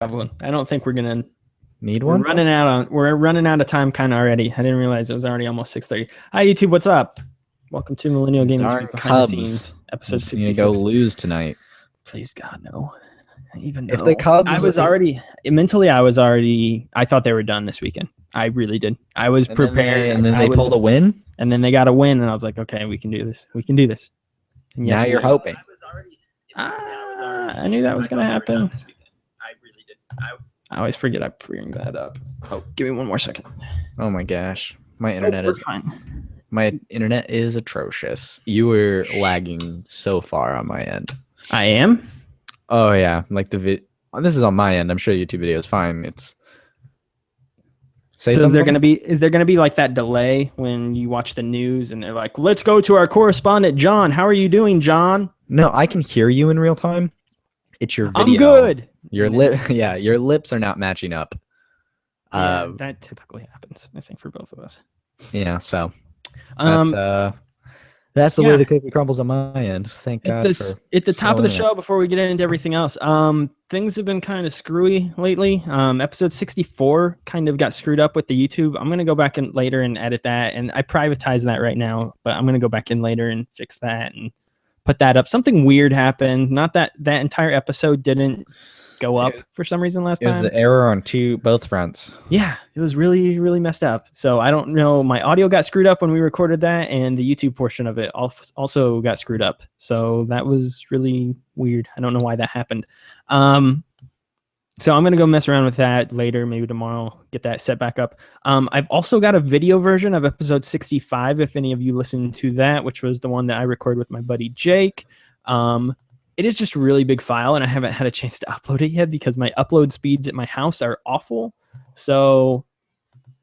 have one. I don't think we're gonna. Need one? We're running out of time kind of already. I didn't realize it was already almost 6:30. Hi YouTube, what's up? Welcome to Millennial Gaming Darn Speak Behind the Cubs. Scenes, episode Just need to go 66. lose tonight. Please God no. Even If though the Cubs, I was already mentally, I thought they were done this weekend. I really did. I was prepared, and then they pulled a win. and then they got a win, and I was like, okay, we can do this. We can do this. And Now you're hoping. I knew that was going to happen. I really did. I always forget I bring that up. Oh, give me one more second. Oh my gosh, my internet is fine. My internet is atrocious. You were lagging so far on my end. I am. Oh yeah, like this is on my end. I'm sure YouTube video is fine. It's so something. Is there gonna be like that delay when you watch the news and they're like, let's go to our correspondent John. How are you doing, John? No, I can hear you in real time. It's your video. I'm good. Your your lips are not matching up. Yeah, that typically happens, I think, for both of us. Yeah, so that's the way the cookie crumbles on my end. Thank God. At the top of the show, before we get into everything else, things have been kind of screwy lately. Episode 64 kind of got screwed up with the YouTube. I'm gonna go back in later and edit that, and I privatize that right now, but I'm gonna go back in later and fix that and put that up. Something weird happened. Not that entire episode didn't go up for some reason last time. It was the error on both fronts. Yeah, it was really, really messed up. So I don't know. My audio got screwed up when we recorded that, and the YouTube portion of it also got screwed up. So that was really weird. I don't know why that happened. So I'm going to go mess around with that later, maybe tomorrow, get that set back up. I've also got a video version of episode 65, if any of you listened to that, which was the one that I recorded with my buddy Jake. It is just a really big file, and I haven't had a chance to upload it yet because my upload speeds at my house are awful. So,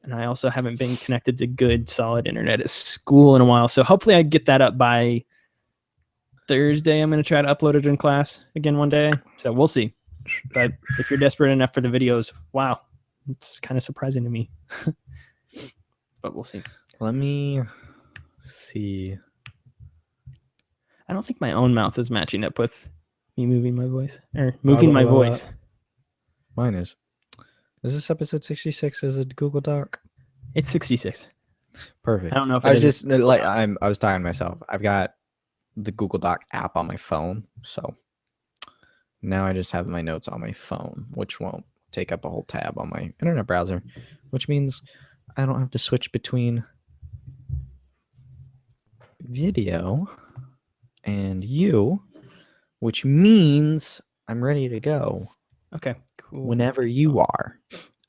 and I also haven't been connected to good, solid internet at school in a while. So hopefully I get that up by Thursday. I'm going to try to upload it in class again one day. So we'll see. But if you're desperate enough for the videos, wow, it's kind of surprising to me. But we'll see. Let me see. I don't think my own mouth is matching up with me moving my voice or moving my voice. Mine is. Is this episode 66 as a Google Doc? It's 66. Perfect. I don't know if I was just like I was talking to myself. I've got the Google Doc app on my phone, so now I just have my notes on my phone, which won't take up a whole tab on my internet browser, which means I don't have to switch between video and you, which means I'm ready to go. Okay, cool. Whenever you are.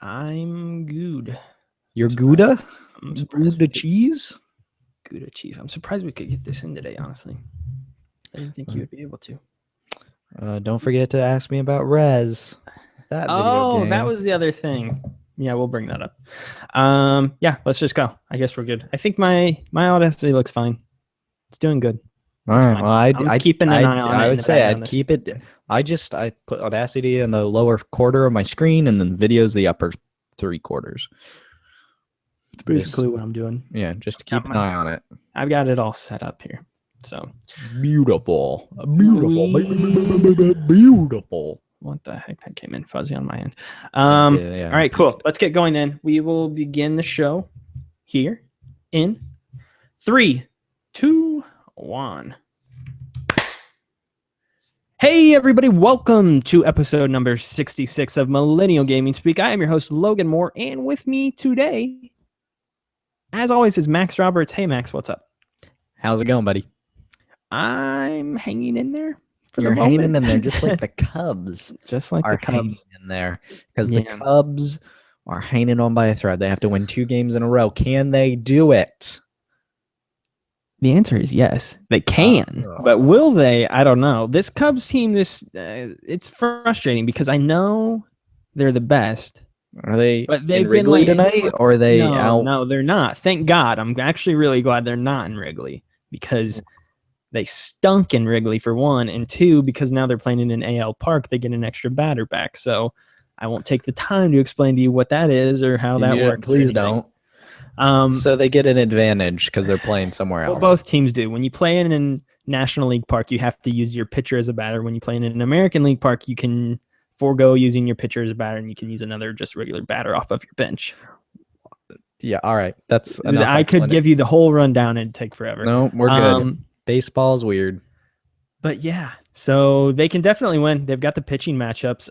I'm good. You're Gouda? Gouda cheese? Gouda cheese. I'm surprised we could get this in today, honestly. I didn't think you would be able to. Don't forget to ask me about Rez. That was the other thing. Yeah, we'll bring that up. Yeah, let's just go. I guess we're good. I think my Audacity looks fine. It's doing good. All right. Well, I'm keeping an eye on it. I would say I'd keep it. I put Audacity in the lower quarter of my screen, and then video's the upper 3/4. It's basically what I'm doing. Yeah, just to keep an eye on it. I've got it all set up here. So beautiful. What the heck? That came in fuzzy on my end. All right, cool. Let's get going then. We will begin the show here in 3, 2, 1. Hey everybody, welcome to episode number 66 of Millennial Gaming Speak. I am your host Logan Moore, and with me today, as always, is Max Roberts. Hey Max, what's up? How's it going, buddy? I'm hanging in there. You're hanging in there just like the Cubs. Just like the Cubs in there. Because the Cubs are hanging on by a thread. They have to win 2 games in a row. Can they do it? The answer is yes, they can. But will they? I don't know. This Cubs team, it's frustrating because I know they're the best. Are they but they've in Wrigley tonight, or are they out? No, they're not. Thank God. I'm actually really glad they're not in Wrigley because they stunk in Wrigley for one, and two, because now they're playing in an AL park, they get an extra batter back. So I won't take the time to explain to you what that is or how that works. Please don't. So they get an advantage because they're playing somewhere else. Well, both teams do. When you play in a National League park, you have to use your pitcher as a batter. When you play in an American League park, you can forego using your pitcher as a batter, and you can use another just regular batter off of your bench. Yeah, all right. That's enough. I could give you the whole rundown and it'd take forever. No, we're good. Baseball's weird. But yeah, so they can definitely win. They've got the pitching matchups.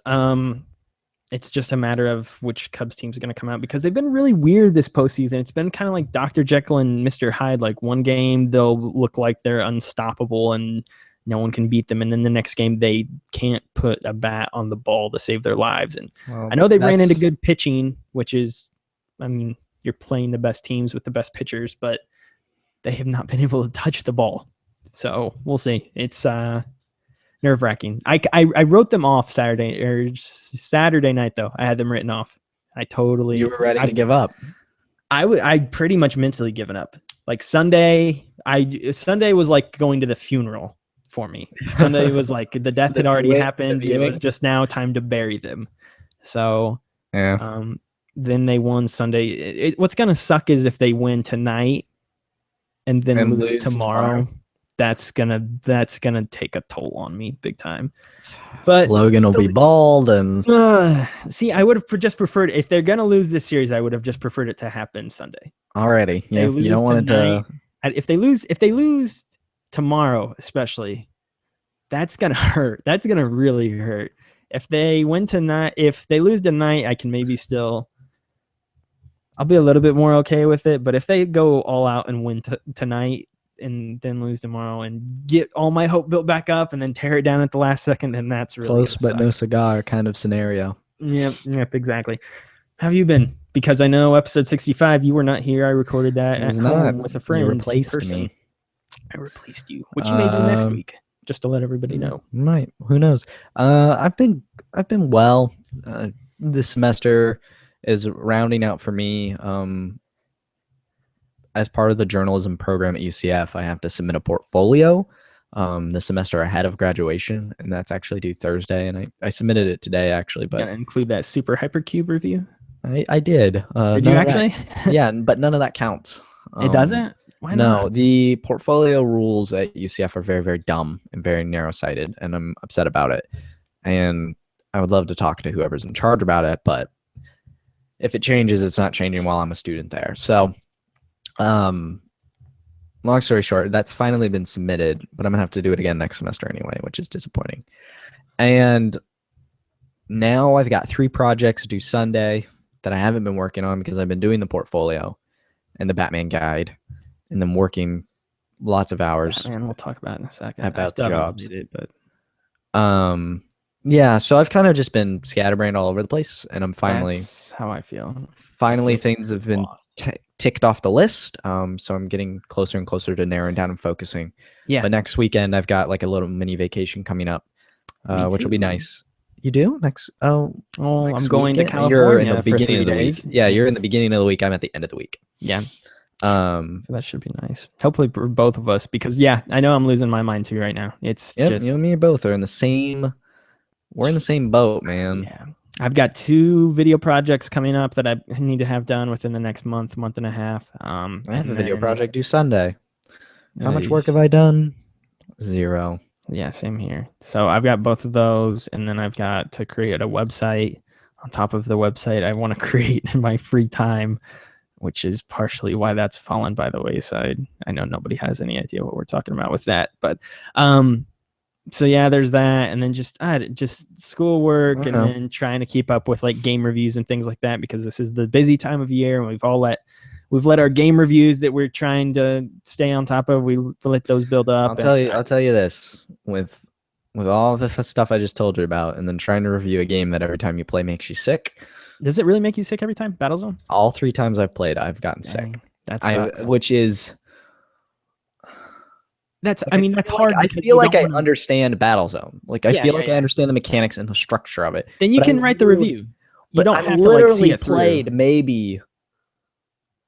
It's just a matter of which Cubs teams are going to come out, because they've been really weird this postseason. It's been kind of like Dr. Jekyll and Mr. Hyde. Like one game, they'll look like they're unstoppable and no one can beat them. And then the next game, they can't put a bat on the ball to save their lives. And I know they ran into good pitching, which is, I mean, you're playing the best teams with the best pitchers, but they have not been able to touch the ball. So we'll see. It's nerve-wracking. I wrote them off Saturday night, though. I had them written off. You were ready to give up. I pretty much mentally given up. Like Sunday was like going to the funeral for me. Sunday was like the death had already happened. It was just now time to bury them. So yeah. Then they won Sunday. What's gonna suck is if they win tonight and then lose tomorrow. That's gonna take a toll on me big time. But Logan will be bald, and see, I would have just preferred, if they're gonna lose this series, I would have just preferred it to happen Sunday. Already, yeah. You don't want it to. If they lose tomorrow, especially, that's gonna hurt. That's gonna really hurt. If they win tonight, if they lose tonight, I can maybe still. I'll be a little bit more okay with it. But if they go all out and win tonight and then lose tomorrow and get all my hope built back up and then tear it down at the last second, then that's really close but no cigar kind of scenario. Yep, exactly. How have you been? Because I know episode 65, you were not here. I recorded that at home with a friend. You replaced me. I replaced you, which you may do next week, just to let everybody know. Might. Who knows? I've been well. This semester is rounding out for me. As part of the journalism program at UCF, I have to submit a portfolio the semester ahead of graduation, and that's actually due Thursday. And I submitted it today, actually. But include that super hypercube review. I did. Did you actually? Yeah, but none of that counts. It doesn't? Why not? No, the portfolio rules at UCF are very, very dumb and very narrow-sighted, and I'm upset about it. And I would love to talk to whoever's in charge about it, but if it changes, it's not changing while I'm a student there. So, long story short, that's finally been submitted, but I'm gonna have to do it again next semester anyway, which is disappointing. And now I've got 3 projects due Sunday that I haven't been working on because I've been doing the portfolio and the Batman guide, and then working lots of hours. Batman, we'll talk about in a second. About the jobs. Yeah, so I've kind of just been scatterbrained all over the place, and I'm finally. That's how I feel. Finally, things have been ticked off the list. So I'm getting closer and closer to narrowing down and focusing. Yeah. But next weekend, I've got like a little mini vacation coming up, which will be nice. You do next? Oh, next I'm going weekend? to California. You're in the beginning of the days. week. Yeah, you're in the beginning of the week. I'm at the end of the week. Yeah. So that should be nice. Hopefully for both of us, because I know I'm losing my mind too right now. It's just you and me both are in the same. We're in the same boat, man. Yeah. I've got 2 video projects coming up that I need to have done within the next month and a half. I have a video project due Sunday. How much work have I done? 0. Yeah, same here. So I've got both of those, and then I've got to create a website. On top of the website I want to create in my free time, which is partially why that's fallen by the wayside. I know nobody has any idea what we're talking about with that, but so yeah, there's that, and then just schoolwork, and then trying to keep up with like game reviews and things like that, because this is the busy time of year, and we've let our game reviews that we're trying to stay on top of, we let those build up. I'll tell you this, with all the stuff I just told you about, and then trying to review a game that every time you play makes you sick. Does it really make you sick every time? Battlezone? All 3 times I've played, I've gotten sick. That sucks. Which is. That's hard. I feel like I understand Battlezone. Like I feel like I understand the mechanics and the structure of it. Then you can write the review. You don't have literally to played maybe.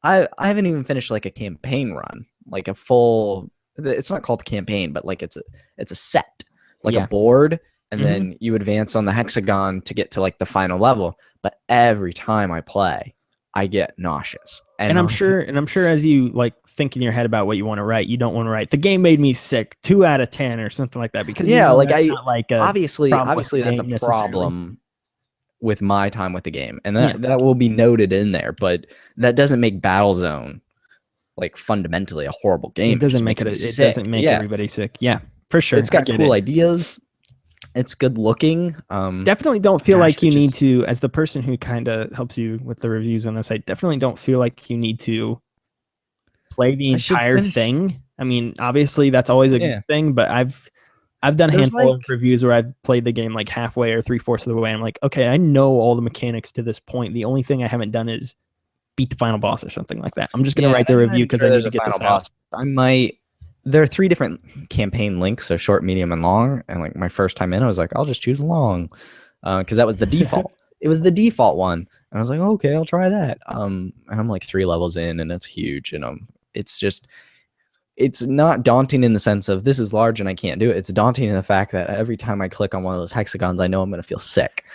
I haven't even finished like a campaign run, like a full. It's not called campaign, but like it's a set, like a board, and then you advance on the hexagon to get to like the final level. But every time I play, I get nauseous. And I'm sure as you like think in your head about what you want to write, you don't want to write the game made me sick 2 out of 10 or something like that, because obviously that's that's a problem. with my time with the game, and Yeah. that will be noted in there. But that doesn't make Battlezone like fundamentally a horrible game. It It doesn't just make makes it. me It doesn't sick. make Yeah, everybody sick. Yeah, for sure. it's I got get cool it. ideas. It's good looking. Definitely don't feel Gosh, like it you need just to, as the person who kind of helps you with the reviews on the site, definitely don't feel like you need to play the I should entire finish. thing. I mean, obviously that's always a good Yeah, thing, but I've done a there's handful of like reviews where I've played the game like halfway or three-fourths of the way. I'm like, okay, I know all the mechanics to this point. The only thing I haven't done is beat the final boss or something like that. I'm just gonna yeah, write and the I'm not review even because sure I need there's to a get final this out. boss. I might. There are 3 different campaign links, so short, medium, and long. And like my first time in, I was like, I'll just choose long, because that was the default. It was the default one, and I was like, okay, I'll try that. And I'm like 3 levels in, and it's huge, and it's just it's not daunting in the sense of this is large and I can't do it. It's daunting in the fact that every time I click on one of those hexagons, I know I'm gonna feel sick.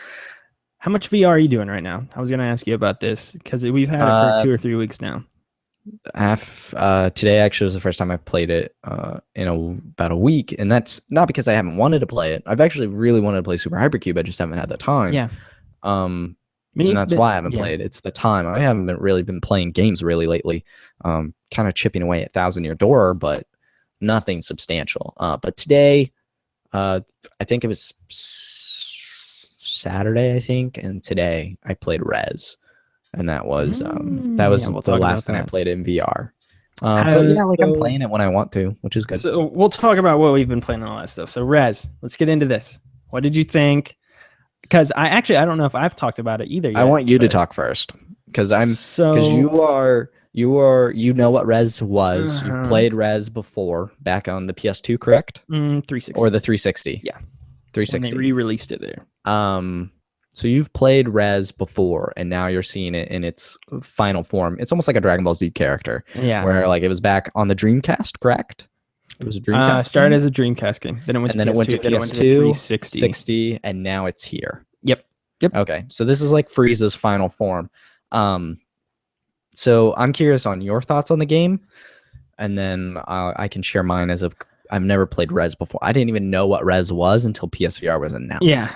How much VR are you doing right now? I was gonna ask you about this because we've had it for Uh, 2 or 3 weeks now. Today actually was the first time I've played it in about a week, and that's not because I haven't wanted to play it. I've actually really wanted to play Super Hypercube. I just haven't had the time. Yeah, Um, I mean and it's that's been why I haven't yeah. played. It's the time. I haven't really been playing games really lately. Kind of chipping away at Thousand Year Door, but nothing substantial. But today, uh, I think it was Saturday, I think, and today I played Rez, and that was Yeah, we'll the talk last about thing I that. played in VR. But How, yeah, like I'm so playing it when I want to, which is good. so we'll talk about what we've been playing and all that stuff. So Rez, let's get into this. What did you think? Because I don't know if I've talked about it either I yet. want you to But talk first because so you know what Rez was. You've uh played Rez before back on the PS2, correct? Or 360. the 360? Yeah, when they 360. re-released it there. Um, so you've played Rez before, and now you're seeing it in its final form. It's almost like a Dragon Ball Z character, Yeah. where like it was back on the Dreamcast, correct? It was a Dreamcast Started game, as a Dreamcast game. Then it went to and then it went to PS2. Then it went to the PS2, 360. 60, and now it's here. Yep. Yep. Okay, so this is like Frieza's final form. Um, so I'm curious on your thoughts on the game, and then I can share mine as I've never played Rez before. I didn't even know what Rez was until PSVR was announced. Yeah.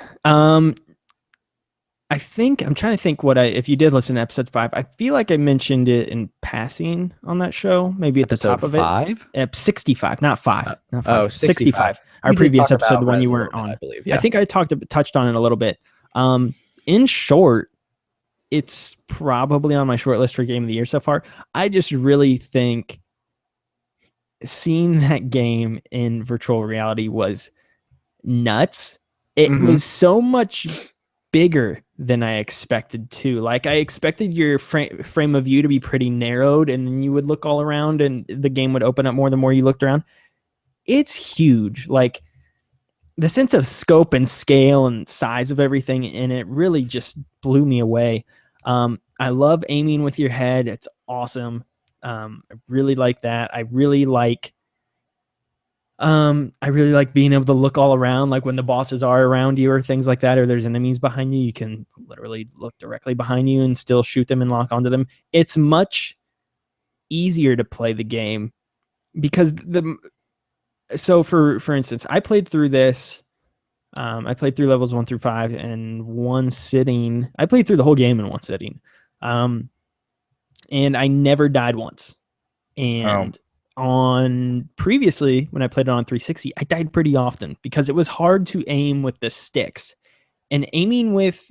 I think I'm trying to think if you did listen to episode 5, I feel like I mentioned it in passing on that show, maybe at the Episode top of it. 5? 65, not 5, not 5, Oh, 65. 65. Our We did previous talk episode, about the one you Rez a little weren't bit, I on. believe. I Yeah. think I touched on it a little bit. In short, it's probably on my short list for game of the year so far. I just really think seeing that game in virtual reality was nuts. It Mhm. was so much bigger than I expected to. Like I expected your frame of view to be pretty narrowed, and then you would look all around, and the game would open up more the more you looked around. It's huge. Like the sense of scope and scale and size of everything in it really just blew me away. I love aiming with your head. It's awesome. I really like that. I really like being able to look all around, like when the bosses are around you or things like that, or there's enemies behind you, you can literally look directly behind you and still shoot them and lock onto them. It's much easier to play the game because for instance, I played through this. I played through levels 1 through 5 in one sitting. I played through the whole game in one sitting. And I never died once. Oh. And on previously, when I played it on 360, I died pretty often because it was hard to aim with the sticks. And aiming with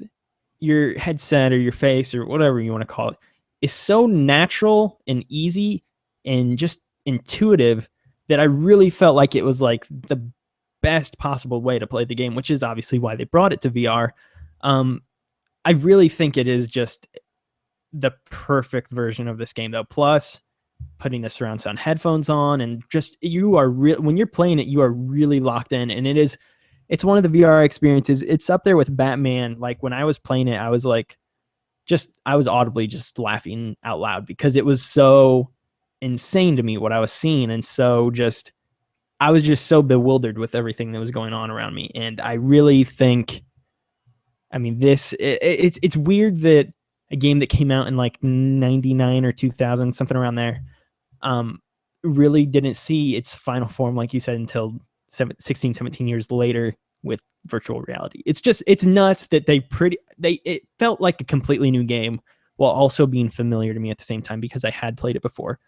your headset or your face or whatever you want to call it is so natural and easy and just intuitive that I really felt like it was like the best possible way to play the game, which is obviously why they brought it to VR. I really think it is just the perfect version of this game, though. Plus, putting the surround sound headphones on, and just you are when you're playing it, you are really locked in, and it's one of the VR experiences. It's up there with Batman. Like when I was playing it, I was like, I was audibly just laughing out loud because it was so insane to me what I was seeing, and I was just so bewildered with everything that was going on around me. And I really think, I mean, it's weird that a game that came out in like 99 or 2000, something around there, really didn't see its final form, like you said, until 16, 17 years later with virtual reality. It's nuts that it felt like a completely new game while also being familiar to me at the same time because I had played it before.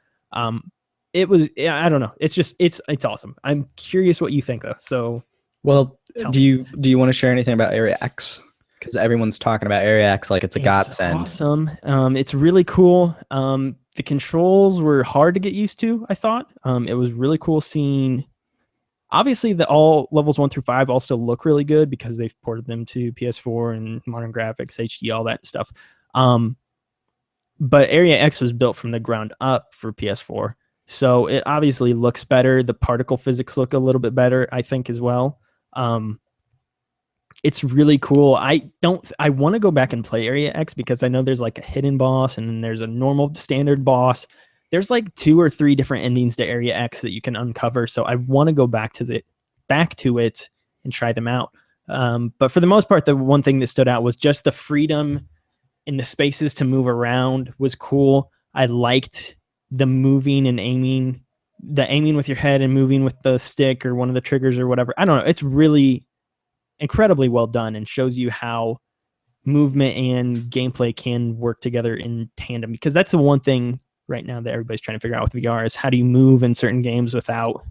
It was, I don't know. It's awesome. I'm curious what you think though. So Well, tell do me. you want to share anything about Area X? Because everyone's talking about Area X like it's a It's godsend. awesome. It's really cool. The controls were hard to get used to, I thought. It was really cool seeing, obviously the all levels 1 through 5 all still look really good because they've ported them to PS4 and modern graphics, HD, all that stuff. But Area X was built from the ground up for PS4. So it obviously looks better. The particle physics look a little bit better, I think, as well. It's really cool. I want to go back and play Area X because I know there's like a hidden boss and then there's a normal standard boss. There's like 2 or 3 different endings to Area X that you can uncover. So I want to go back to it and try them out. But for the most part, the one thing that stood out was just the freedom in the spaces to move around was cool. I liked the moving and aiming, the aiming with your head and moving with the stick or one of the triggers or whatever. I don't know. It's really incredibly well done and shows you how movement and gameplay can work together in tandem, because that's the one thing right now that everybody's trying to figure out with VR is how do you move in certain games without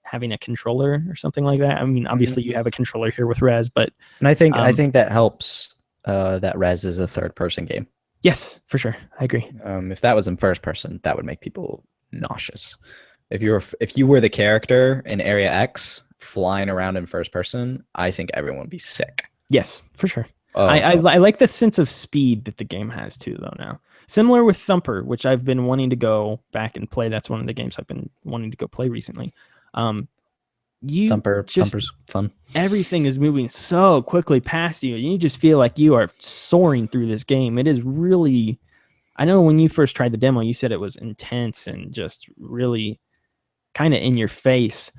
having a controller or something like that. I mean, obviously you have a controller here with Rez, but And I think that helps that Rez is a third person game. yes, for sure. I agree. If that was in first person, that would make people nauseous. If you were the character in Area X flying around in first person, I think everyone would be sick. Yes, for sure. Oh, I like the sense of speed that the game has too, though. Now, similar with Thumper, which I've been wanting to go back and play. That's one of the games I've been wanting to go play recently. Thumper's fun. Everything is moving so quickly past you. You just feel like you are soaring through this game. It is really. I know when you first tried the demo, you said it was intense and just really kind of in your face.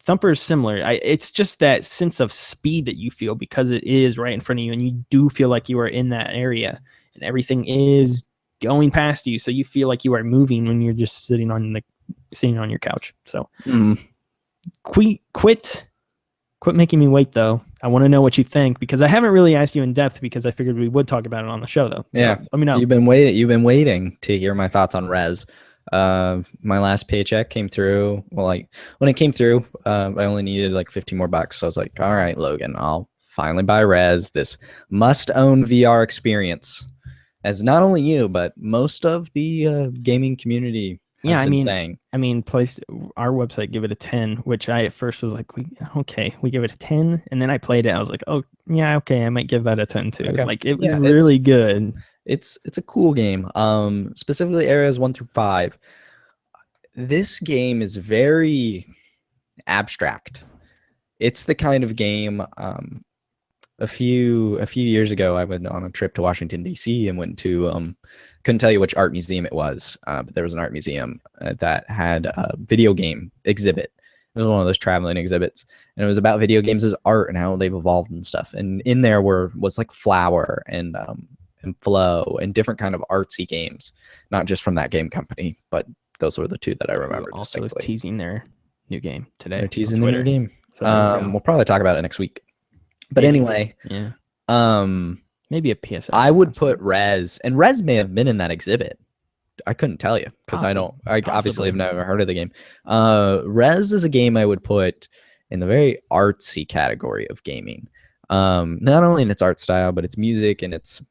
Thumper is similar. It's just that sense of speed that you feel because it is right in front of you, and you do feel like you are in that area, and everything is going past you. So you feel like you are moving when you're just sitting on your couch. So quit making me wait, though. I want to know what you think because I haven't really asked you in depth because I figured we would talk about it on the show, though. So yeah, let me know. You've been waiting to hear my thoughts on Rez. My last paycheck came through. Well, like when it came through, I only needed like 50 more bucks. So I was like, all right, Logan, I'll finally buy Rez, this must-own VR experience, as not only you but most of the gaming community has been saying. I mean, our website give it a 10, which I at first was like, we give it a 10, and then I played it. I was like, oh yeah, okay, I might give that a 10 too. Okay. Like it was really good. It's a cool game. Specifically areas 1 through 5. This game is very abstract. It's the kind of game. A few years ago, I went on a trip to Washington D.C. and went to couldn't tell you which art museum it was, but there was an art museum that had a video game exhibit. It was one of those traveling exhibits, and it was about video games as art and how they've evolved and stuff. And in there was like Flower and Flow and different kind of artsy games, not just from that game company, but those were the two that I remember. Also teasing their new game today. They're teasing the new game. So we'll probably talk about it next week. But anyway, yeah. Maybe a PSS. I would put Rez, and Rez may have been in that exhibit. I couldn't tell you because I obviously have never heard of the game. Rez is a game I would put in the very artsy category of gaming. Not only in its art style, but its music and its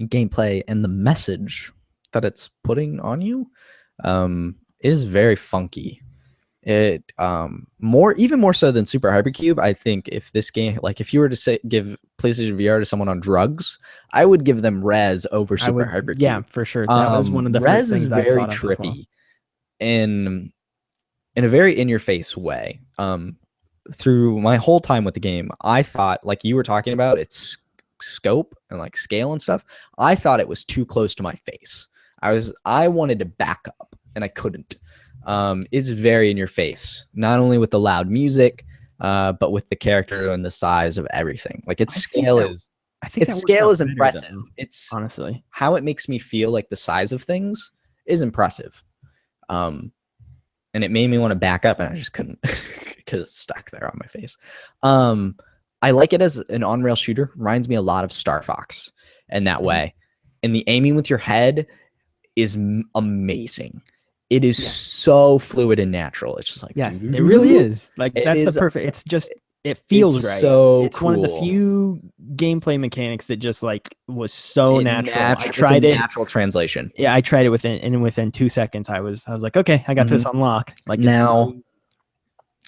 gameplay and the message that it's putting on you is very funky. It even more so than Super Hypercube. I think if this game, like if you were to give PlayStation VR to someone on drugs, I would give them Rez over Super Hypercube. Yeah, for sure. That was one of the Rez is very trippy in a very in your face way. Through my whole time with the game, I thought, like you were talking about, its scope and like scale and stuff, I thought it was too close to my face. I wanted to back up and I couldn't. Is very in your face, not only with the loud music, but with the character and the size of everything. Like its scale is impressive. Though, it's honestly how it makes me feel like the size of things is impressive. And it made me want to back up, and I just couldn't. because it's stuck there on my face. I like it as an on-rail shooter. Reminds me a lot of Star Fox in that way. And the aiming with your head is amazing. It is so fluid and natural. It's just like, yes, it really is. Like It that's is- the perfect. It's just it feels it's right. so It's one of the cool. few gameplay mechanics that just like was so natural. I It's a tried it. natural translation. Yeah, I tried it within 2 seconds. I was like, okay, I got this on lock. Like Now,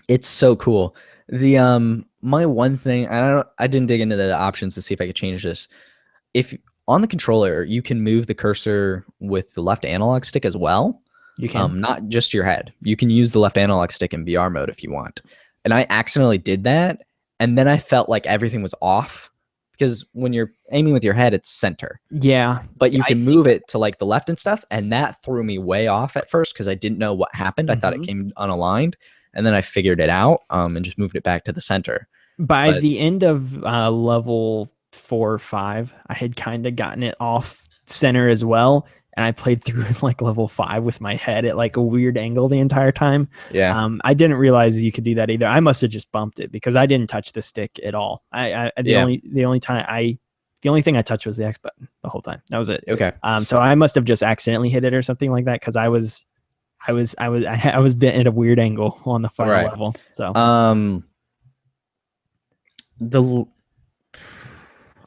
it's so cool. The my one thing, I didn't dig into the options to see if I could change this. If on the controller, you can move the cursor with the left analog stick as well. you can. Not just your head. You can use the left analog stick in VR mode if you want. And I accidentally did that, and then I felt like everything was off because when you're aiming with your head, it's center. Yeah, But you can move it to like the left and stuff, and that threw me way off at first because I didn't know what happened. I thought it came unaligned, and then I figured it out and just moved it back to the center. By the end of level 4 or 5, I had kind of gotten it off center as well, and I played through like level 5 with my head at like a weird angle the entire time. Yeah. I didn't realize you could do that either. I must have just bumped it because I didn't touch the stick at all. The only thing I touched was the X button the whole time. That was it. Okay. So I must have just accidentally hit it or something like that because I was bent at a weird angle on the final level. So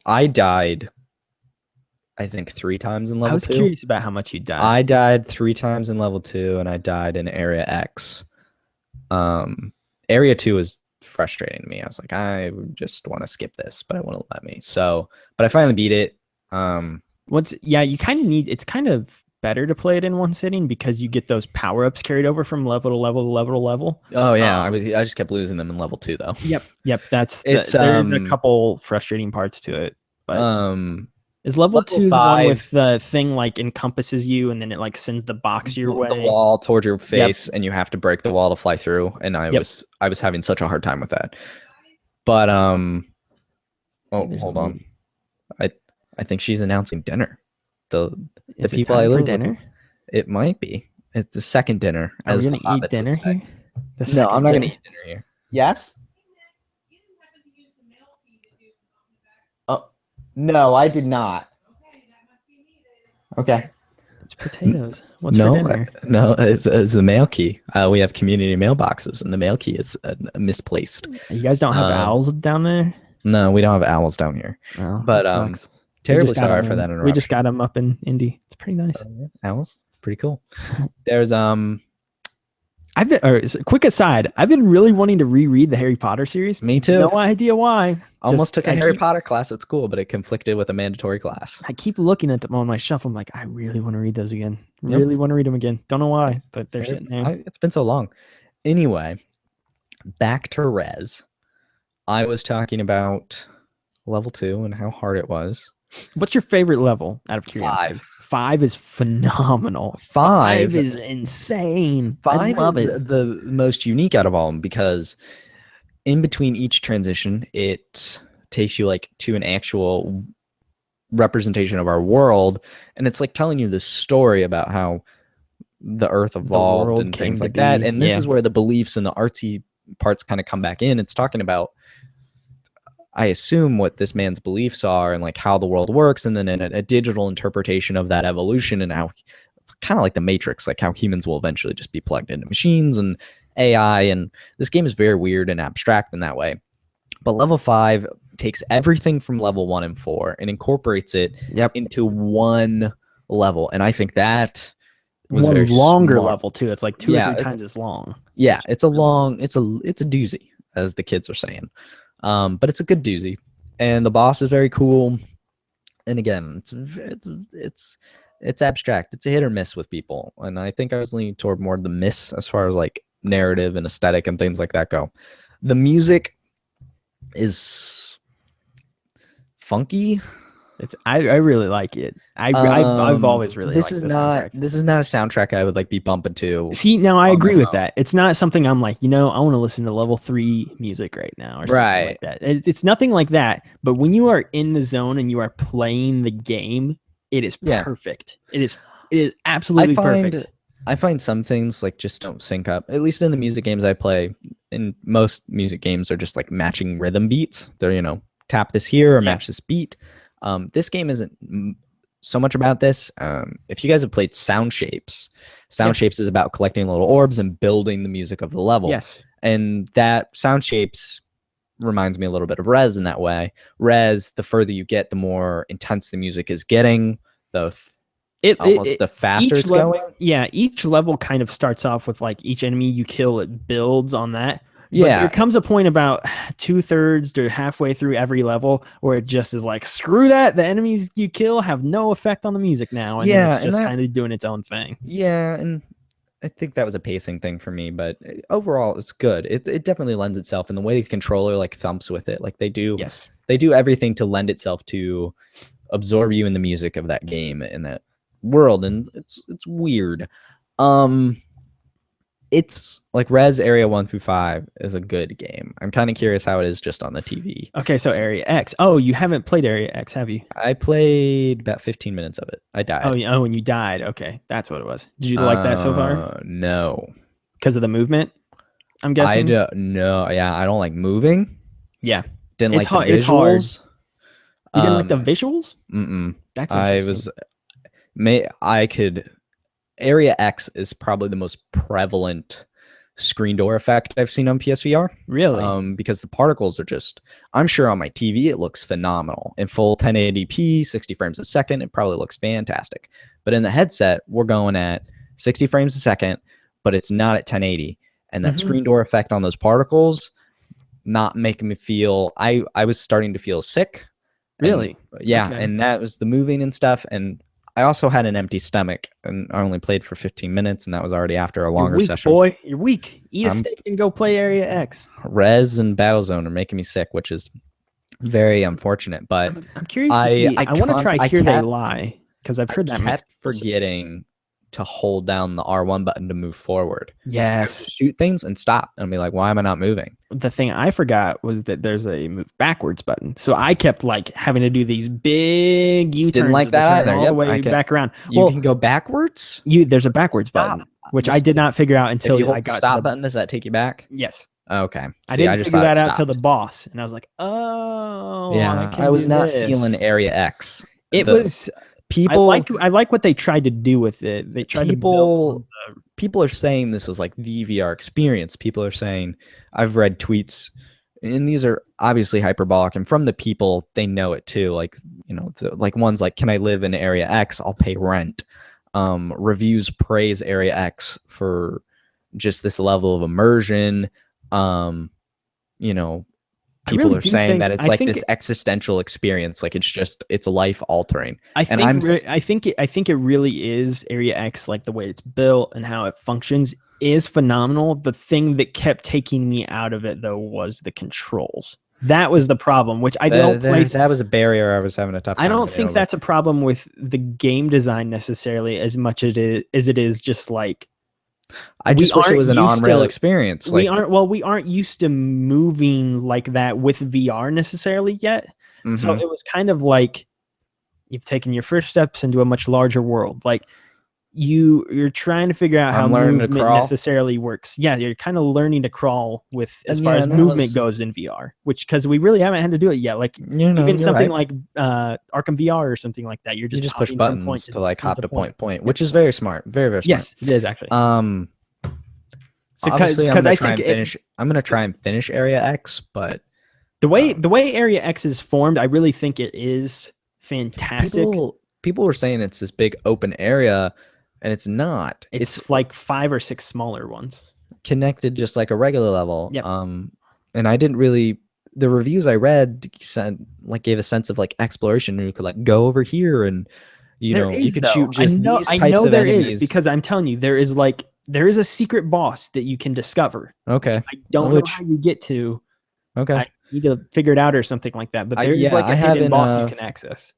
I died, I think 3 times in level 2. I was curious about how much you died. I died 3 times in level 2, and I died in Area X. Area 2 was frustrating to me. I was like, I just want to skip this, but it wouldn't let me. So, but I finally beat it. You kind of need. It's kind of better to play it in one sitting because you get those power ups carried over from level to level to level to level. Oh yeah, I just kept losing them in level 2 though. Yep. There's a couple frustrating parts to it. But is level 2 the one with the thing like encompasses you and then it like sends the box your way? The wall towards your face, and you have to break the wall to fly through. And I was having such a hard time with that. But hold on. I think she's announcing dinner. The people I live with. It might be. It's the second dinner. Are we gonna eat dinner here? No, I'm not gonna eat dinner here. Yes. Oh no, I did not. Okay. It's potatoes. What's for dinner? No, it's the mail key. We have community mailboxes, and the mail key is misplaced. You guys don't have owls down there? No, we don't have owls down here. Oh, but terribly sorry for that interruption. We just got them up in Indy. It's pretty nice. Owls, pretty cool. There's quick aside, I've been really wanting to reread the Harry Potter series. Me too. No idea why. Almost took a Harry Potter class at school, but it conflicted with a mandatory class. I keep looking at them on my shelf. I'm like, I really want to read those again. Really want to read them again. Don't know why, but they're sitting there. It's been so long. Anyway, back to Rez. I was talking about level 2 and how hard it was. What's your favorite level out of curiosity? 5 is phenomenal. 5 is insane. 5 is the most unique out of all of them because in between each transition, it takes you like to an actual representation of our world, and it's like telling you the story about how the Earth evolved and things like that. And this is where the beliefs and the artsy parts kind of come back in. It's talking about, I assume, what this man's beliefs are and like how the world works, and then a digital interpretation of that evolution and how, kind of like the Matrix, like how humans will eventually just be plugged into machines and AI. And this game is very weird and abstract in that way. But level 5 takes everything from level 1 and 4 and incorporates it into one level. And I think that was one very longer smart. level too. It's like 2 or 3 times as long. Yeah, it's a doozy, as the kids are saying. But it's a good doozy, and the boss is very cool. And again, it's abstract. It's a hit or miss with people, and I think I was leaning toward more the miss as far as like narrative and aesthetic and things like that go. The music is funky. I really like it. I've always really liked this soundtrack. This is not a soundtrack I would like be bumping to. See, now I agree with that. It's not something I'm like, I want to listen to level 3 music right now or something like that. It's nothing like that. But when you are in the zone and you are playing the game, it is perfect. It is absolutely perfect. I find some things like just don't sync up. At least in the music games I play, in most music games are just like matching rhythm beats. They're, tap this here or Yeah. match this beat. This game isn't so much about this. If you guys have played Sound Shapes, Sound Yep. Shapes is about collecting little orbs and building the music of the level. Yes. And that Sound Shapes reminds me a little bit of Rez in that way. Rez, the further you get, the more intense the music is getting. Almost the faster it's level, going. yeah, each level kind of starts off with like each enemy you kill, it builds on that. But Yeah, there comes a point about 2/3 to halfway through every level where it just is like, screw that. The enemies you kill have no effect on the music now. And then yeah, it's just kind of doing its own thing. yeah, and I think that was a pacing thing for me, but overall it's good. It definitely lends itself, and the way the controller like thumps with it, like Yes. they do everything to lend itself to absorb you in the music of that game in that world, and it's weird. Um, it's like Res Area 1 through 5 is a good game. I'm kind of curious how it is just on the TV. Okay, so Area X. Oh, you haven't played Area X, have you? I played about 15 minutes of it. I Oh, died. oh, and you died. Okay, that's what it was. Did you like that so far? No. Because of the movement, I'm I guessing. don't know. Yeah, I don't like moving. Yeah, Didn't it's like the hard. It's hard. visuals. You didn't like the Um, visuals? mm-mm. That's I interesting. was may I could Area X is probably the most prevalent screen door effect I've seen on PSVR. Really? Because the particles are just, I'm sure on my TV it looks phenomenal. In full 1080p, 60 frames a second, it probably looks fantastic. But in the headset, we're going at 60 frames a second, but it's not at 1080. And that Hmm. screen door effect on those particles not making me feel, I was starting to feel sick. And Really? yeah, Okay. and that was the moving and stuff. And I also had an empty stomach, and I only played for 15 minutes, and that was already after a You're longer weak, session. boy. You're weak. Eat a I'm steak and go play Area X. Res and Battlezone are making me sick, which is very unfortunate. But I'm curious to see. I want to try I Here They kept Lie because I've I heard that makes kept people sick. forgetting to hold down the R1 button to move forward. I would Yes. just shoot things and stop and be like, why am I not moving? The thing I forgot was that there's a move backwards button. So I kept like having to do these big U-turns Didn't like to that turn either. all the Yep, I way can. back around. You Well, can go backwards. there's a backwards Stop. button, which I Just did not figure out if you until I hold the got to stop the button, does that take you back? yes. Okay. I See, I didn't just figure thought it that out till the stopped. boss, and I was like, "Oh, I Yeah, I can was do not this." feeling Area X. It The was. people I like what they tried to do with it. They tried to build on people the people are saying this is like the VR experience. People are saying, I've read tweets, and these are obviously hyperbolic, and from the people, they know it too. Like, like ones like, can I live in Area X? I'll pay rent. Reviews praise Area X for just this level of immersion. Um, you know, I People really are do saying think that it's like this existential experience, like it's life altering. And I think it really is Area X, like the way it's built and how it functions is phenomenal. The thing that kept taking me out of it though was the controls. That was the problem, which I don't place. that was a barrier I was having a tough I time don't getting think over. that's a problem with the game design necessarily as much as it is just like I we just wish it aren't was an used on-rail to experience. Like, we aren't used to moving like that with VR necessarily yet. So mm-hmm. it was kind of like you've taken your first steps into a much larger world. Like you're trying to figure out how I'm learning to movement crawl. necessarily works. Yeah, you're kind of learning to crawl with as And far yeah, as and that movement was, goes in VR, which because we really haven't had to do it yet. Like even you're something right. like Arkham VR or something like that, you're You just just push hopping from point buttons to like point hop to to point. point, Yep. which is very smart. Very, very smart. Yes, it is actually. Um, So Obviously, because I think I'm gonna try and finish Area X, but the way Area X is formed, I really think it is fantastic. people were saying it's this big open area, and it's not. It's It's like 5 or 6 smaller ones. connected just like a regular level. Yep. And I didn't really. The reviews I read gave a sense of like exploration. You could like go over here, and There you is could though. shoot just these I types know of there is enemies. because I'm telling you there is a secret boss that you can discover. Okay, I don't know how you get to. okay. I need to figure it out or something like that. But there is like I a hidden haven't. boss you can access.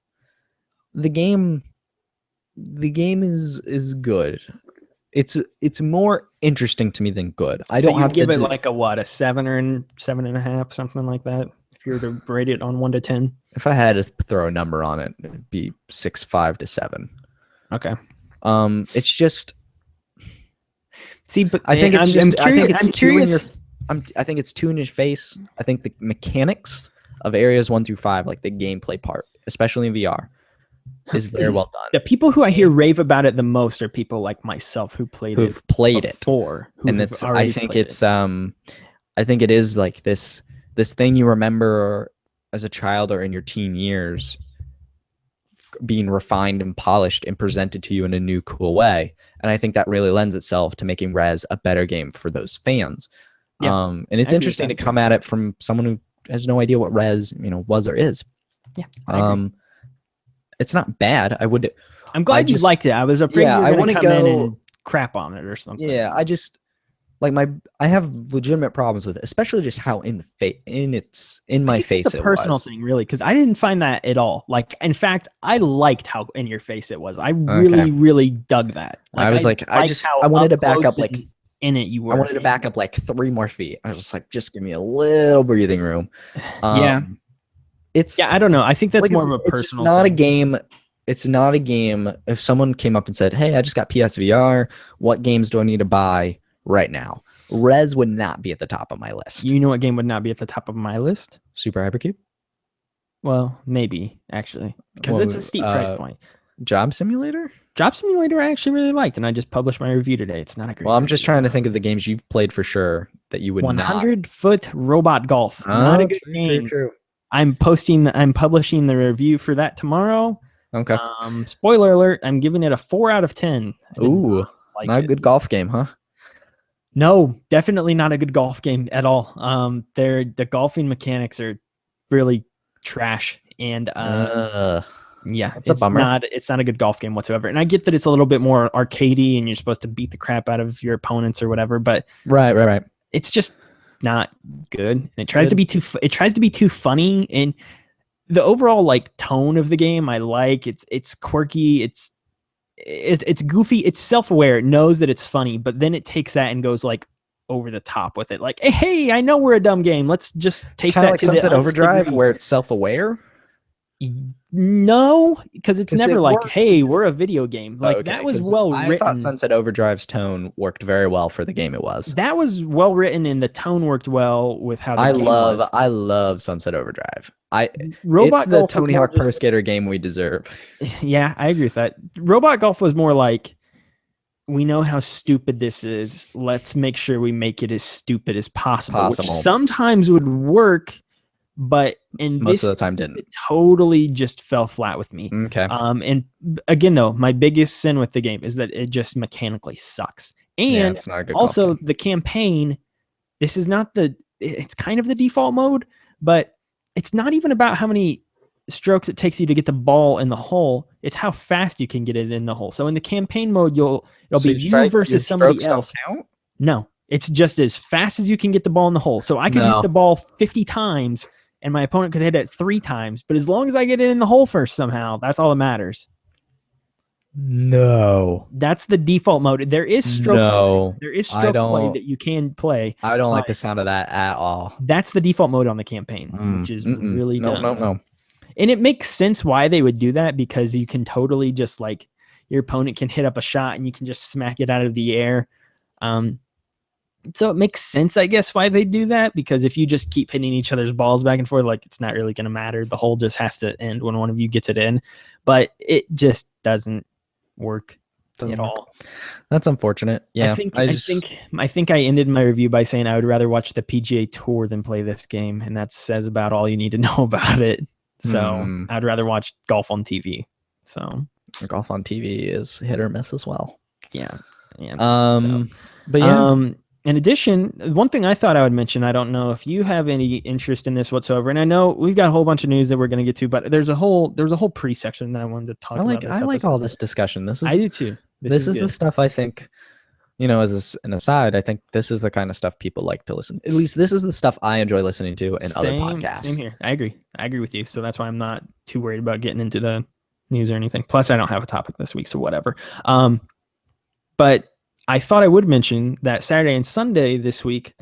The game is good. It's more interesting to me than good. I So don't you have give it to. like a what, a 7 and 7.5, something like that. If you were to rate it on 1 to 10. If I had to throw a number on it, it'd be 6.5 to 7. Okay. It's just See, but I think it's I'm just. I curious. think it's I'm too in your. curious. I think it's I'm curious. too in your. I think it's too in your face. I think the mechanics of areas 1 through 5, like the gameplay part, especially in VR, is very well done. The people who I hear rave about it the most are people like myself who played it Who've played it, before, who and have it's. already played it. I think it is like this thing you remember as a child or in your teen years, being refined and polished and presented to you in a new, cool way. And I think that really lends itself to making Rez a better game for those fans. Yeah, And it's interesting to come at it from someone who has no idea what Rez, was or is. Yeah, I agree. It's not bad. I'm glad you liked it. I was afraid you were going to come in and crap on it or something. Yeah, I just like I have legitimate problems with it, especially just how in my face it's a personal thing, really, because I didn't find that at all. Like, in fact, I liked how in your face it was. I really, really dug that. Like, I wanted to back up like in it. You were. I wanted to back up like 3 more feet. I was just like, just give me a little breathing room. Yeah. I don't know. I think that's more of a personal. It's not a game. It's not a game. If someone came up and said, "Hey, I just got PSVR. What games do I need to buy right now?" Rez would not be at the top of my list. You know what game would not be at the top of my list? Super Hypercube? Well, maybe, actually. Because it's a steep price point. Job Simulator? Job Simulator I actually really liked, and I just published my review today. It's not a great Well, I'm just trying to think of the games you've played for sure that you would 100-foot robot golf. Not a good game. True. I'm publishing the review for that tomorrow. Okay. Spoiler alert, I'm giving it a 4 out of 10. Ooh, not a good golf game, huh? No, definitely not a good golf game at all. The golfing mechanics are really trash, and it's not a good golf game whatsoever. And I get that it's a little bit more arcadey, and you're supposed to beat the crap out of your opponents or whatever, but right. It's just not good. And it tries to be too funny, and the overall like tone of the game I like. It's quirky. It's goofy. It's self-aware. It knows that it's funny, but then it takes that and goes like over the top with it. Like, hey, I know we're a dumb game. Let's just take that like to Sunset the Overdrive, degree. where it's self-aware. No, because it's never like, hey, we're a video game. Like that was well written. I thought Sunset Overdrive's tone worked very well for the game it was. That was well written, and the tone worked well with how the game was. I love Sunset Overdrive. Robot it's the Tony Hawk Pro Skater game we deserve. Yeah, I agree with that. Robot Golf was more like, we know how stupid this is. Let's make sure we make it as stupid as possible. Which sometimes would work, but most of the time didn't. It totally just fell flat with me. Okay. And again, though, my biggest sin with the game is that it just mechanically sucks. And it's not a good also the campaign, this is not it's kind of the default mode, but it's not even about how many strokes it takes you to get the ball in the hole. It's how fast you can get it in the hole. So in the campaign mode, it'll be you versus somebody else. No, it's just as fast as you can get the ball in the hole. So I can hit the ball 50 times and my opponent could hit it 3 times. But as long as I get it in the hole first somehow, that's all that matters. No. That's the default mode. There is stroke play. There is stroke play that you can play. I don't like the sound of that at all. That's the default mode on the campaign, which is really dumb. No. And it makes sense why they would do that, because you can totally just like, your opponent can hit up a shot and you can just smack it out of the air. So it makes sense, I guess, why they do that, because if you just keep hitting each other's balls back and forth, like, it's not really going to matter. The hole just has to end when one of you gets it in, but it just doesn't work at all. That's unfortunate. Yeah. I think I ended my review by saying I would rather watch the PGA Tour than play this game, and that says about all you need to know about it. So I'd rather watch golf on TV. So golf on TV is hit or miss as well. Yeah. But yeah. In addition, one thing I thought I would mention, I don't know if you have any interest in this whatsoever, and I know we've got a whole bunch of news that we're going to get to, but there's a whole pre-section that I wanted to talk about. I like all this discussion. I do too. This is the stuff I think, as an aside, I think this is the kind of stuff people like to listen. At least this is the stuff I enjoy listening to in other podcasts. Same here. I agree with you. So that's why I'm not too worried about getting into the news or anything. Plus, I don't have a topic this week, so whatever. But I thought I would mention that Saturday and Sunday this week,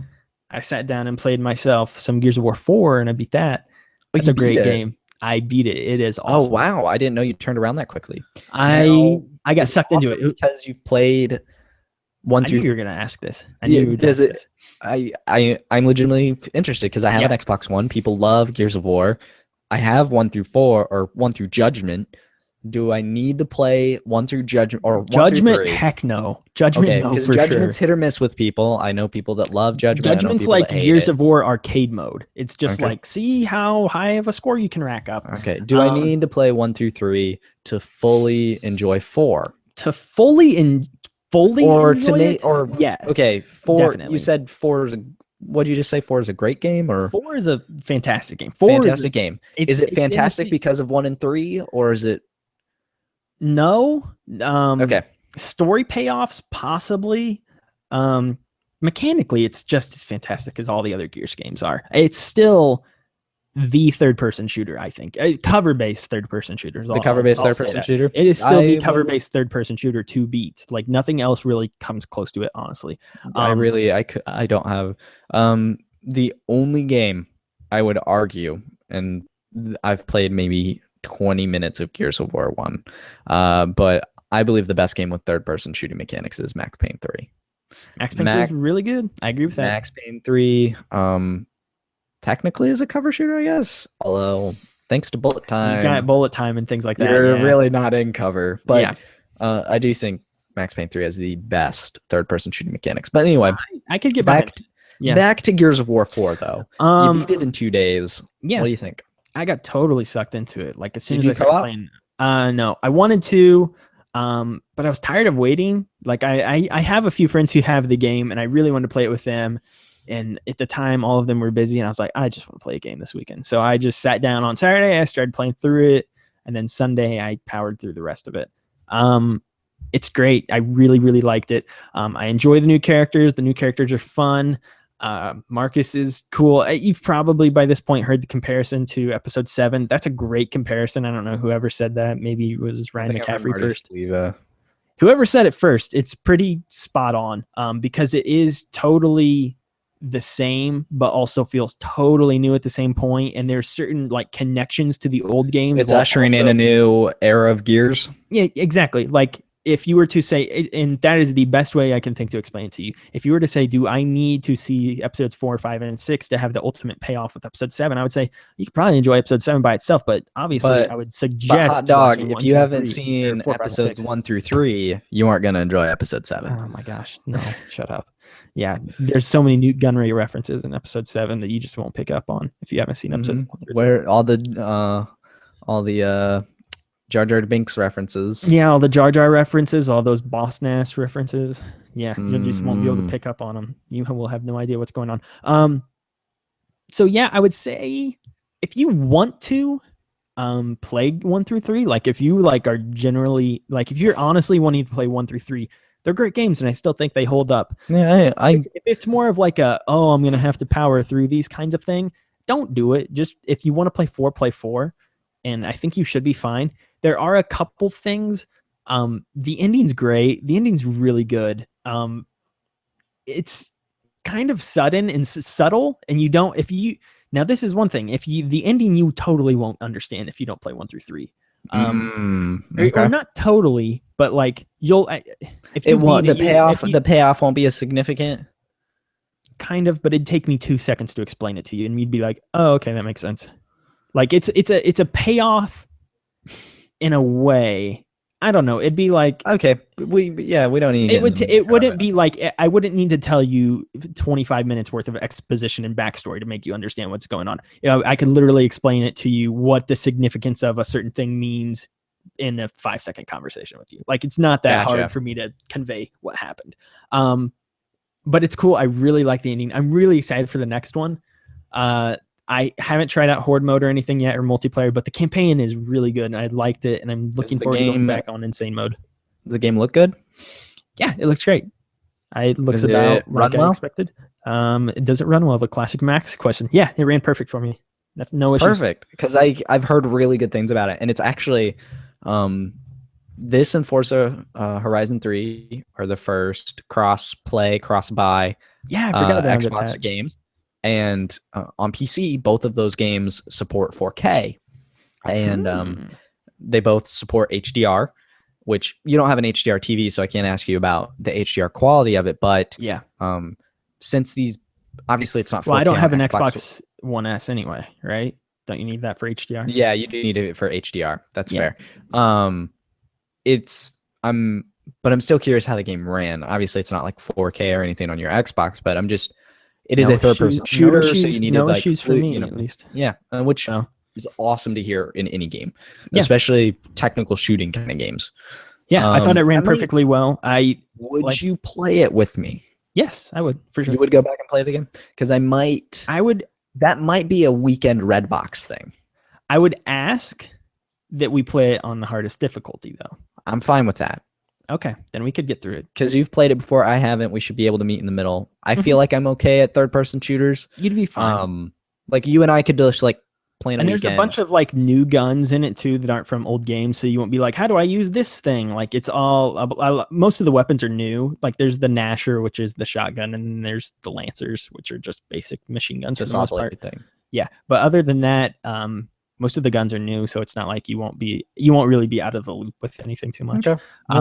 I sat down and played myself some Gears of War 4, and I beat that. That's a great game. I beat it. It is awesome. Oh, wow. I didn't know you turned around that quickly. I got sucked into it. Because you've played one I knew through. you were gonna ask this. I knew Yeah, you would does ask it? this. I'm legitimately interested because I have Yeah. an Xbox One. People love Gears of War. I have 1 through 4 or 1 through Judgment. Do I need to play 1 through Judgment or 1 through 3? Judgment, heck no. Judgment, Okay, no because for Judgment's sure. hit or miss with people. I know people that love Judgment. I know Judgment's people like that hate Gears it. of War arcade mode. It's just Okay. like, see how high of a score you can rack up. Okay. Do I need to play 1 through 3 to fully enjoy 4? To fully Or to enjoy make it? or okay, Yes, 4 you definitely. said 4 is a what did you just say? 4 is a great game or Four is a fantastic game. Four is fantastic game? Is it it's in the fantastic because of 1 and 3, or is it no okay? story payoffs possibly. Um, Mechanically, it's just as fantastic as all the other Gears games are. It's still the third person shooter, I think. Cover based third person shooters. The cover-based third-person shooter. It is still the I cover based third person shooter to beat. Like nothing else really comes close to it, honestly. I don't have the only game I would argue, and I've played maybe 20 minutes of Gears of War 1. But I believe the best game with third-person shooting mechanics is Max Payne 3. Max Payne 3 is Max really good. I agree with that. Max Payne 3 technically is a cover shooter, I guess. Although thanks to bullet You got time, bullet time and things like that. you're Yeah. really not in cover. But Yeah. I do think Max Payne 3 has the best third-person shooting mechanics. But anyway, I could get back behind. Yeah. back to Gears of War 4 though. You beat it in 2 days. Yeah. What do you think? I got totally sucked into it. Like as soon Did as you I started co-op? playing. No, I wanted to, but I was tired of waiting. Like I have a few friends who have the game, and I really wanted to play it with them. And at the time, all of them were busy, and I was like, I just want to play a game this weekend. So I just sat down on Saturday. I started playing through it, and then Sunday I powered through the rest of it. It's great. I really, really liked it. I enjoy the new characters. The new characters are fun. Marcus is cool. You've probably by this point heard the comparison to episode 7. That's a great comparison. I don't know whoever said that. Maybe it was Ryan McCaffrey first. Whoever said it first, it's pretty spot on. Because it is totally the same, but also feels totally new at the same point. And there's certain like connections to the old games. It's ushering in a new era of Gears. Yeah, exactly. Like if you were to say, and that is the best way I can think to explain it to you. If you were to say, do I need to see episodes 4, 5, and 6 to have the ultimate payoff with episode 7? I would say you could probably enjoy episode 7 by itself, but obviously I would suggest. Hot dog, watching if 1, you 2, haven't 3, seen 4, 5, and episodes 6. 1 through 3, you aren't gonna enjoy episode 7. Oh my gosh, no, shut up. Yeah, there's so many new gunnery references in episode 7 that you just won't pick up on if you haven't seen episodes 1 through 3. Where all the Jar Jar Binks references. Yeah, all the Jar Jar references, all those Boss Nass references. Yeah, you just won't be able to pick up on them. You will have no idea what's going on. So yeah, I would say if you want to play 1 through 3, like if you like are generally like if you're honestly wanting to play 1 through 3, they're great games and I still think they hold up. Yeah, if it's more of like I'm gonna have to power through these kinds of thing, don't do it. Just if you want to play 4, and I think you should be fine. There are a couple things. The ending's great. The ending's really good. It's kind of sudden and subtle, and you don't. Now this is one thing. The ending you totally won't understand if you don't play 1 through 3. Okay. Or not totally, but like you'll. If you It won't. beat The payoff won't be as significant. Kind of, but it'd take me 2 seconds to explain it to you, and you'd be like, "Oh, okay, that makes sense." Like it's a payoff in a way. I don't know. It'd be like okay, we don't need. It wouldn't be like I wouldn't need to tell you 25 minutes worth of exposition and backstory to make you understand what's going on. I could literally explain it to you what the significance of a certain thing means in a 5-second conversation with you. Like it's not that hard for me to convey what happened. But it's cool. I really like the ending. I'm really excited for the next one. I haven't tried out Horde mode or anything yet or multiplayer, but the campaign is really good and I liked it and I'm looking forward to going back on Insane mode. The game look good? Yeah, it looks great. It looks about like I expected. It doesn't run well. The classic Max question. Yeah, it ran perfect for me. No issues. Perfect. Because I've heard really good things about it. And it's actually this and Forza Horizon 3 are the first cross-play, cross-buy I forgot about Xbox that. games. And on PC, both of those games support 4K. And they both support HDR, which you don't have an HDR TV, so I can't ask you about the HDR quality of it. But Yeah. Since these, obviously it's not 4K Well, I don't have on an Xbox. Xbox One S anyway, right? Don't you need that for HDR? Yeah, you do need it for HDR. That's Yeah. fair. It's but I'm still curious how the game ran. Obviously, it's not like 4K or anything on your Xbox, but it is No a third-person issues- shooter, no so issues- you needed no like issues for me, you know, at least. yeah, which So is awesome to hear in any game, Yeah. especially technical shooting kind of games. yeah, I thought it ran that might- perfectly well. Would you play it with me? Yes, I would for sure. You would go back and play it again? Because I would. That might be a weekend Redbox thing. I would ask that we play it on the hardest difficulty, though. I'm fine with that. Okay, then we could get through it. Because you've played it before, I haven't. We should be able to meet in the middle. I feel like I'm okay at third-person shooters. You'd be fine. Like you and I could just like play in a And weekend. there's a bunch of like new guns in it too that aren't from old games, so you won't be like, how do I use this thing? Like it's all most of the weapons are new. Like there's the Gnasher, which is the shotgun, and then there's the Lancers, which are just basic machine guns for the most part. Thing. Yeah, but other than that, most of the guns are new, so it's not like you won't really be out of the loop with anything too much. Okay. We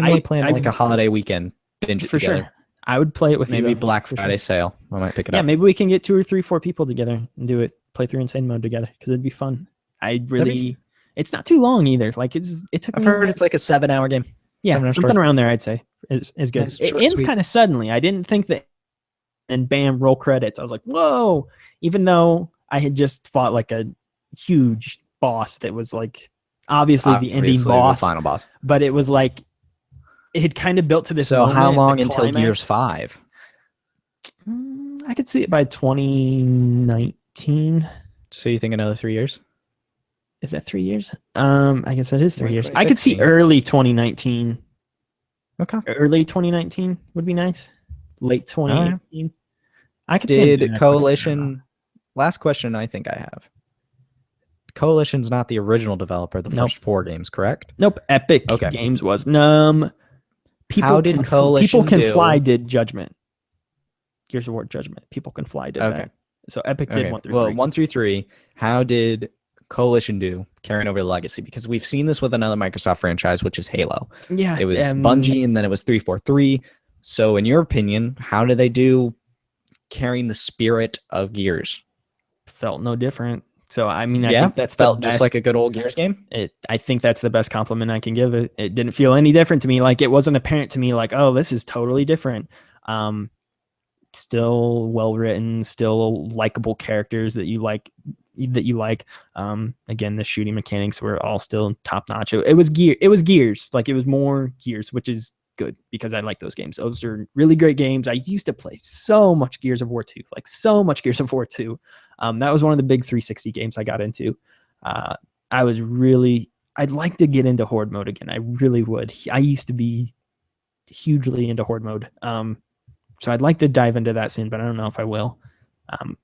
might plan like a holiday weekend binge for together. sure. I would play it with maybe you. Black Friday sale. I might pick it Yeah, up. maybe we can get 2 or 3, 4 people together and do it. Play through Insane Mode together because it'd be fun. It's not too long either. Like it took. I've heard it's like a 7-hour game. Yeah, 7-hour something story. around there. I'd say is good. Yeah, It short, ends sweet. kind of suddenly. I didn't think that, and bam, roll credits. I was like, whoa! Even though I had just fought like a huge boss that was like obviously the ending boss, the final boss. but it was like it had kind of built to this. So how moment, long the until climax. Gears 5? I could see it by 2019. So you think another 3 years? Is that 3 years? I guess that is 3 years. I could see 2016. early 2019. Okay. Early 2019 would be nice. Late 2018. I could see him doing Did that Coalition? Last question I think I have. Coalition's not the original developer of the Nope. first 4 games, correct? Nope. Epic Okay. Games was. People How did Can Coalition People Can do? Fly did Judgment. Gears of War Judgment. People Can Fly did Okay. that. So Epic did 1 through well, 3. 1 through 3. How did Coalition do carrying over the legacy? Because we've seen this with another Microsoft franchise, which is Halo. Yeah. It was Bungie, and then it was 343. So, in your opinion, how did they do carrying the spirit of Gears? Felt no different. So I mean, I Yeah, think that's felt the just best. like a good old Gears game. I think that's the best compliment I can give it. It didn't feel any different to me. Like it wasn't apparent to me like, oh, this is totally different. Still well written, still likable characters that you like. Again, the shooting mechanics were all still top notch. It was Gears. Like it was more Gears, which is good because I like those games. Those are really great games. I used to play so much Gears of War 2, like so much Gears of War 2. That was one of the big 360 games I got into. I'd like to get into Horde mode again. I really would. I used to be hugely into Horde mode. So I'd like to dive into that soon, but I don't know if I will.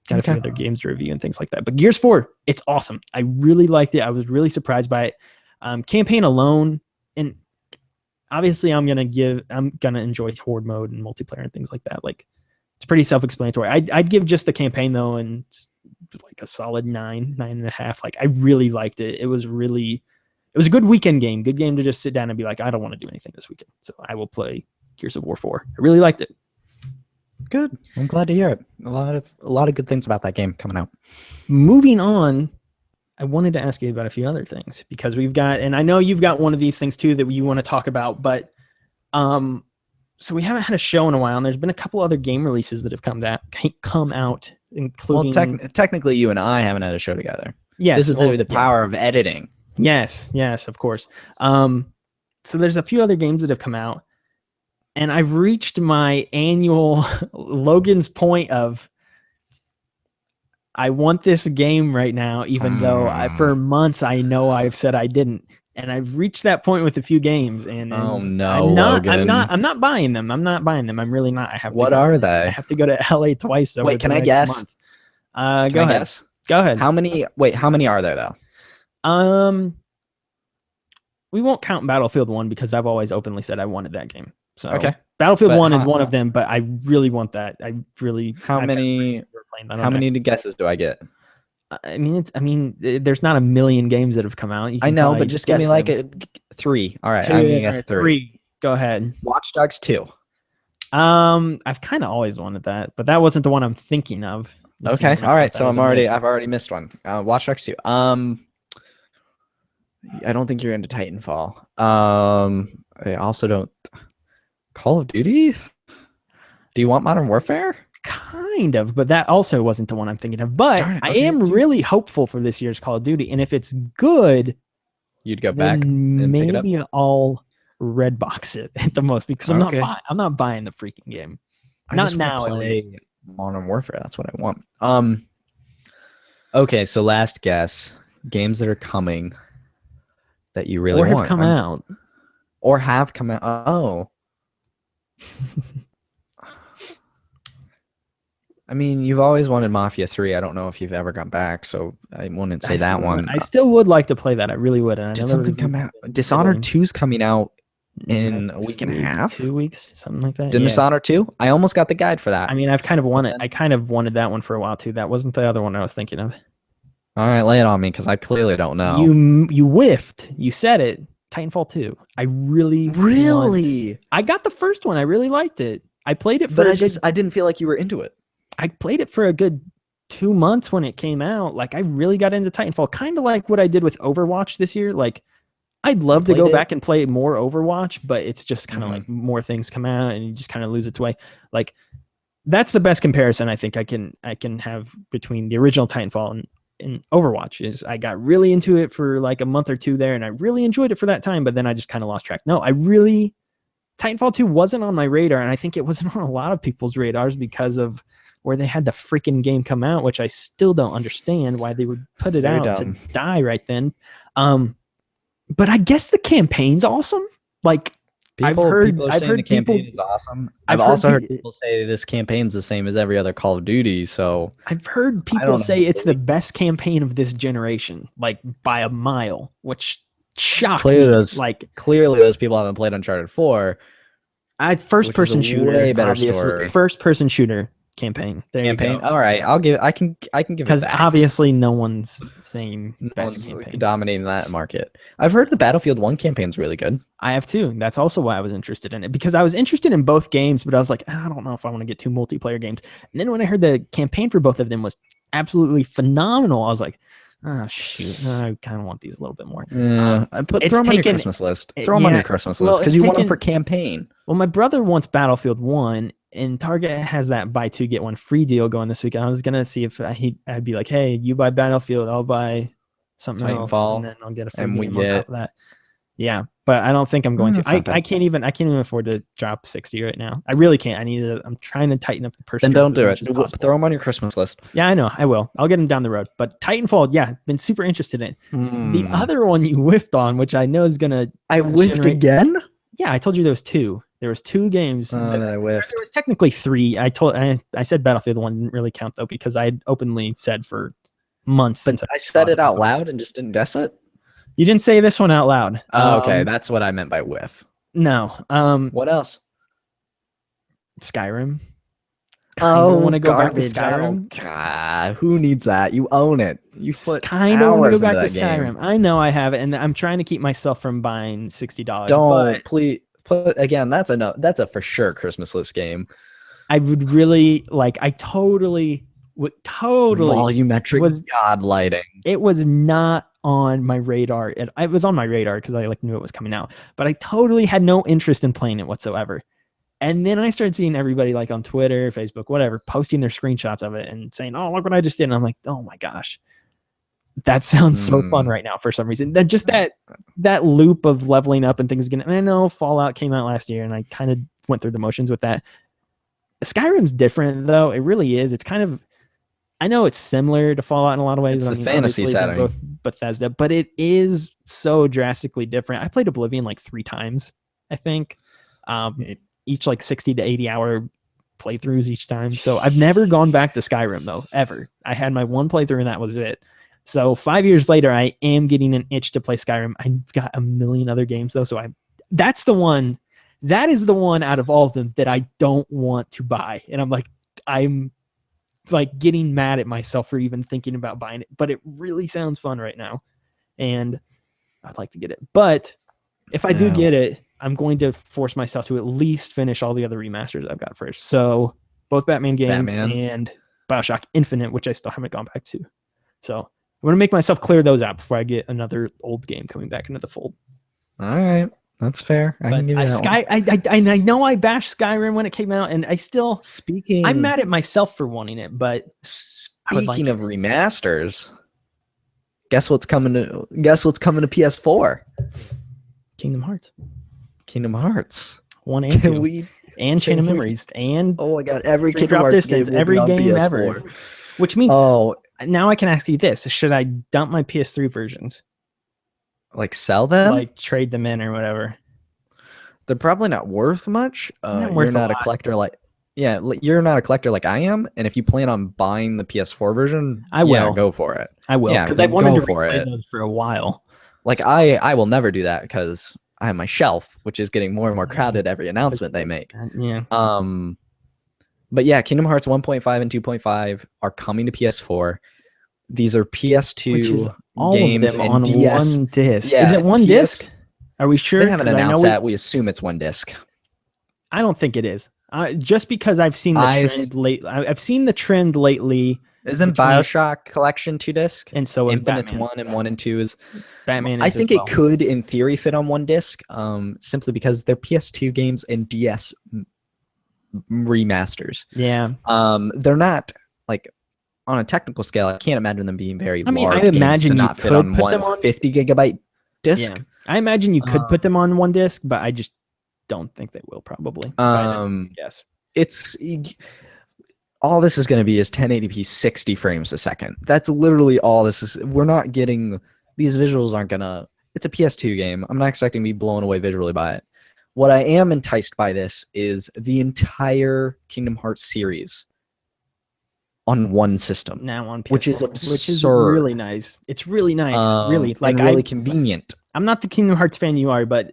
Got a few other games to review and things like that. But Gears 4, it's awesome. I really liked it. I was really surprised by it. Campaign alone, and obviously I'm gonna enjoy Horde mode and multiplayer and things like that. Like it's pretty self-explanatory. I'd give just the campaign though, and just like a solid 9.5. Like I really liked it. It was a good weekend game. Good game to just sit down and be like, I don't want to do anything this weekend, so I will play Gears of War 4. I really liked it. Good. I'm glad to hear it. A lot of good things about that game coming out. Moving on, I wanted to ask you about a few other things because we've got, and I know you've got one of these things too that you want to talk about, but so we haven't had a show in a while, and there's been a couple other game releases that have come out, including. Well, technically, you and I haven't had a show together. Yes, This is literally the power of editing. Yes, of course. So there's a few other games that have come out, and I've reached my annual Logan's point of I want this game right now, even though for months I know I've said I didn't. And I've reached that point with a few games, and oh no, I'm not buying them. I'm really not. What are they? I have to go to LA twice. Wait, can I guess? Month. Go ahead. Guess? Go ahead. How many are there though? We won't count Battlefield 1 because I've always openly said I wanted that game. So Okay. Battlefield 1 is one of them, but I really want that. How many guesses do I get? There's not a million games that have come out. You I can know, probably but just give me guess like them. a 3. All right, Two, I'm gonna all guess right, 3. three. Go ahead. Watch Dogs 2. I've kind of always wanted that, but that wasn't the one I'm thinking of. If you Okay, want to all count right. that So as a miss. I've already missed one. Watch Dogs 2. I don't think you're into Titanfall. I also don't. Call of Duty? Do you want Modern Warfare? Kind of, but that also wasn't the one I'm thinking of. But Darn it. I Okay, am really hopeful for this year's Call of Duty, and if it's good, you'd go back then and pick it up. maybe I'll red box it at the most because Okay. I'm not buying the freaking game. I Not just want now, to at least. play Modern Warfare. That's what I want. Okay, so last guess. Games that are coming that you really Or have want. come out. Or have come out. Oh. I mean, you've always wanted Mafia 3. I don't know if you've ever gone back, so I wouldn't say that one. I still would like to play that. I really would. And I Did never something come out? Dishonored 2's coming out in a week and a half? 2 weeks, something like that. Did Yeah. Dishonored 2? I almost got the guide for that. I mean, I've kind of wanted. I kind of wanted that one for a while too. That wasn't the other one I was thinking of. All right, lay it on me because I clearly don't know. You whiffed. You said it. Titanfall 2. I really I got the first one. I really liked it. I played it for But I didn't feel like you were into it. I played it for a good 2 months when it came out. Like I really got into Titanfall, kind of like what I did with Overwatch this year. Like I'd love to go back and play more Overwatch, but it's just kind of like more things come out and you just kind of lose its way. Like that's the best comparison I think I can have between the original Titanfall and Overwatch is I got really into it for like a month or two there and I really enjoyed it for that time, but then I just kind of lost track. No, Titanfall 2 wasn't on my radar, and I think it wasn't on a lot of people's radars because of where they had the freaking game come out, which I still don't understand why they would put it out to die right then. But I guess the campaign's awesome. Like people are saying the campaign is awesome. I've also heard people say this campaign's the same as every other Call of Duty. So I've heard people say it's the best campaign of this generation, like by a mile, which shocked me. Clearly those people haven't played Uncharted 4. First person shooter, way better story. First person shooter campaign. All right, I can give it because obviously no one's saying best campaign. Dominating that market. I've heard the Battlefield 1 campaign's really good. I have too. That's also why I was interested in it because I was interested in both games, but I was like, I don't know if I want to get two multiplayer games. And then when I heard the campaign for both of them was absolutely phenomenal, I was like, oh shoot, I kind of want these a little bit more. Yeah, throw them on your Christmas list. Throw them on your Christmas list because you want them for campaign. Well, my brother wants Battlefield 1. And Target has that buy two get one free deal going this week. I was gonna see if I'd be like, hey, you buy Battlefield, I'll buy something else, and then I'll get a free game on top of that. Yeah, but I don't think I'm going to. I can't even afford to drop 60 right now. I really can't. I'm trying to tighten up the purse. Then don't do it. Throw them on your Christmas list. Yeah, I know. I will. I'll get them down the road. But Titanfall, yeah, been super interested in it. The other one you whiffed on, which I know is gonna. I whiffed again. Yeah, I told you there was two. There was two games that I whiffed. There was technically three. I said Battlefield 1 didn't really count though because I had openly said for months. But I said it out loud and just didn't guess it. You didn't say this one out loud. Okay, that's what I meant by whiff. No. What else? Skyrim. I want to go back to Skyrim. God, who needs that? You own it. You put kind of want to go back to Skyrim. Game. I know I have it, and I'm trying to keep myself from buying $60. Don't please. Again, that's a for sure Christmas list game. I would really like. I totally volumetric god lighting. It was not on my radar. It was on my radar because I knew it was coming out, but I totally had no interest in playing it whatsoever. And then I started seeing everybody on Twitter, Facebook, whatever, posting their screenshots of it and saying, "Oh, look what I just did!" And I'm like, "Oh my gosh." That sounds so fun right now for some reason. That loop of leveling up and things again. And I know Fallout came out last year and I kind of went through the motions with that. Skyrim's different though. It really is. It's kind of, I know it's similar to Fallout in a lot of ways. It's the fantasy setting. Both Bethesda, but it is so drastically different. I played Oblivion 3 times, I think. Each 60 to 80 hour playthroughs each time. So I've never gone back to Skyrim though, ever. I had my one playthrough and that was it. So 5 years later, I am getting an itch to play Skyrim. I've got a million other games though. So that is the one out of all of them that I don't want to buy. And I'm like getting mad at myself for even thinking about buying it, but it really sounds fun right now, and I'd like to get it. But if I do get it, I'm going to force myself to at least finish all the other remasters I've got first. So both Batman games and BioShock Infinite, which I still haven't gone back to. So I'm going to make myself clear those out before I get another old game coming back into the fold. All right. That's fair. I can give you that one. I know I bashed Skyrim when it came out, and I'm mad at myself for wanting it, but speaking of remasters, guess what's coming to PS4? Kingdom Hearts. 1 and 2. And Chain of Memories. And oh my god, every Kingdom Hearts Distance, every game ever. Which means now I can ask you this. Should I dump my PS3 versions? Like sell them? Like trade them in or whatever? They're probably not worth much. You're not a collector you're not a collector like I am, and if you plan on buying the PS4 version, I will. Yeah, go for it. I will, because I've wanted to play those for a while. Like I will never do that because I have my shelf, which is getting more and more crowded every announcement they make. Yeah. But yeah, Kingdom Hearts 1.5 and 2.5 are coming to PS4. These are PS2 games and on DS. One disc. Yeah, is it one disc? Are we sure? They haven't announced that. We assume it's one disc. I don't think it is. Just because I've seen the trend late. I've seen the trend lately. Isn't BioShock Collection 2 disc? And so is Infinite's 1 and 1 and 2 is Batman. I think it could, in theory, fit on one disc. Simply because they're PS2 games and DS remasters. Yeah. They're not like on a technical scale. I can't imagine them being very large. I imagine to not fit on one 50 gigabyte disc. Yeah. I imagine you could put them on one disc, but I just don't think they will. Probably. Yes. It's all this is going to be is 1080p 60 frames a second. That's literally all this is. We're not getting these visuals aren't gonna. It's a PS2 game. I'm not expecting to be blown away visually by it. What I am enticed by this is the entire Kingdom Hearts series on one system now on PS4, which is absurd. Which is really nice. It's really nice. Really, like really convenient. I'm not the Kingdom Hearts fan you are, but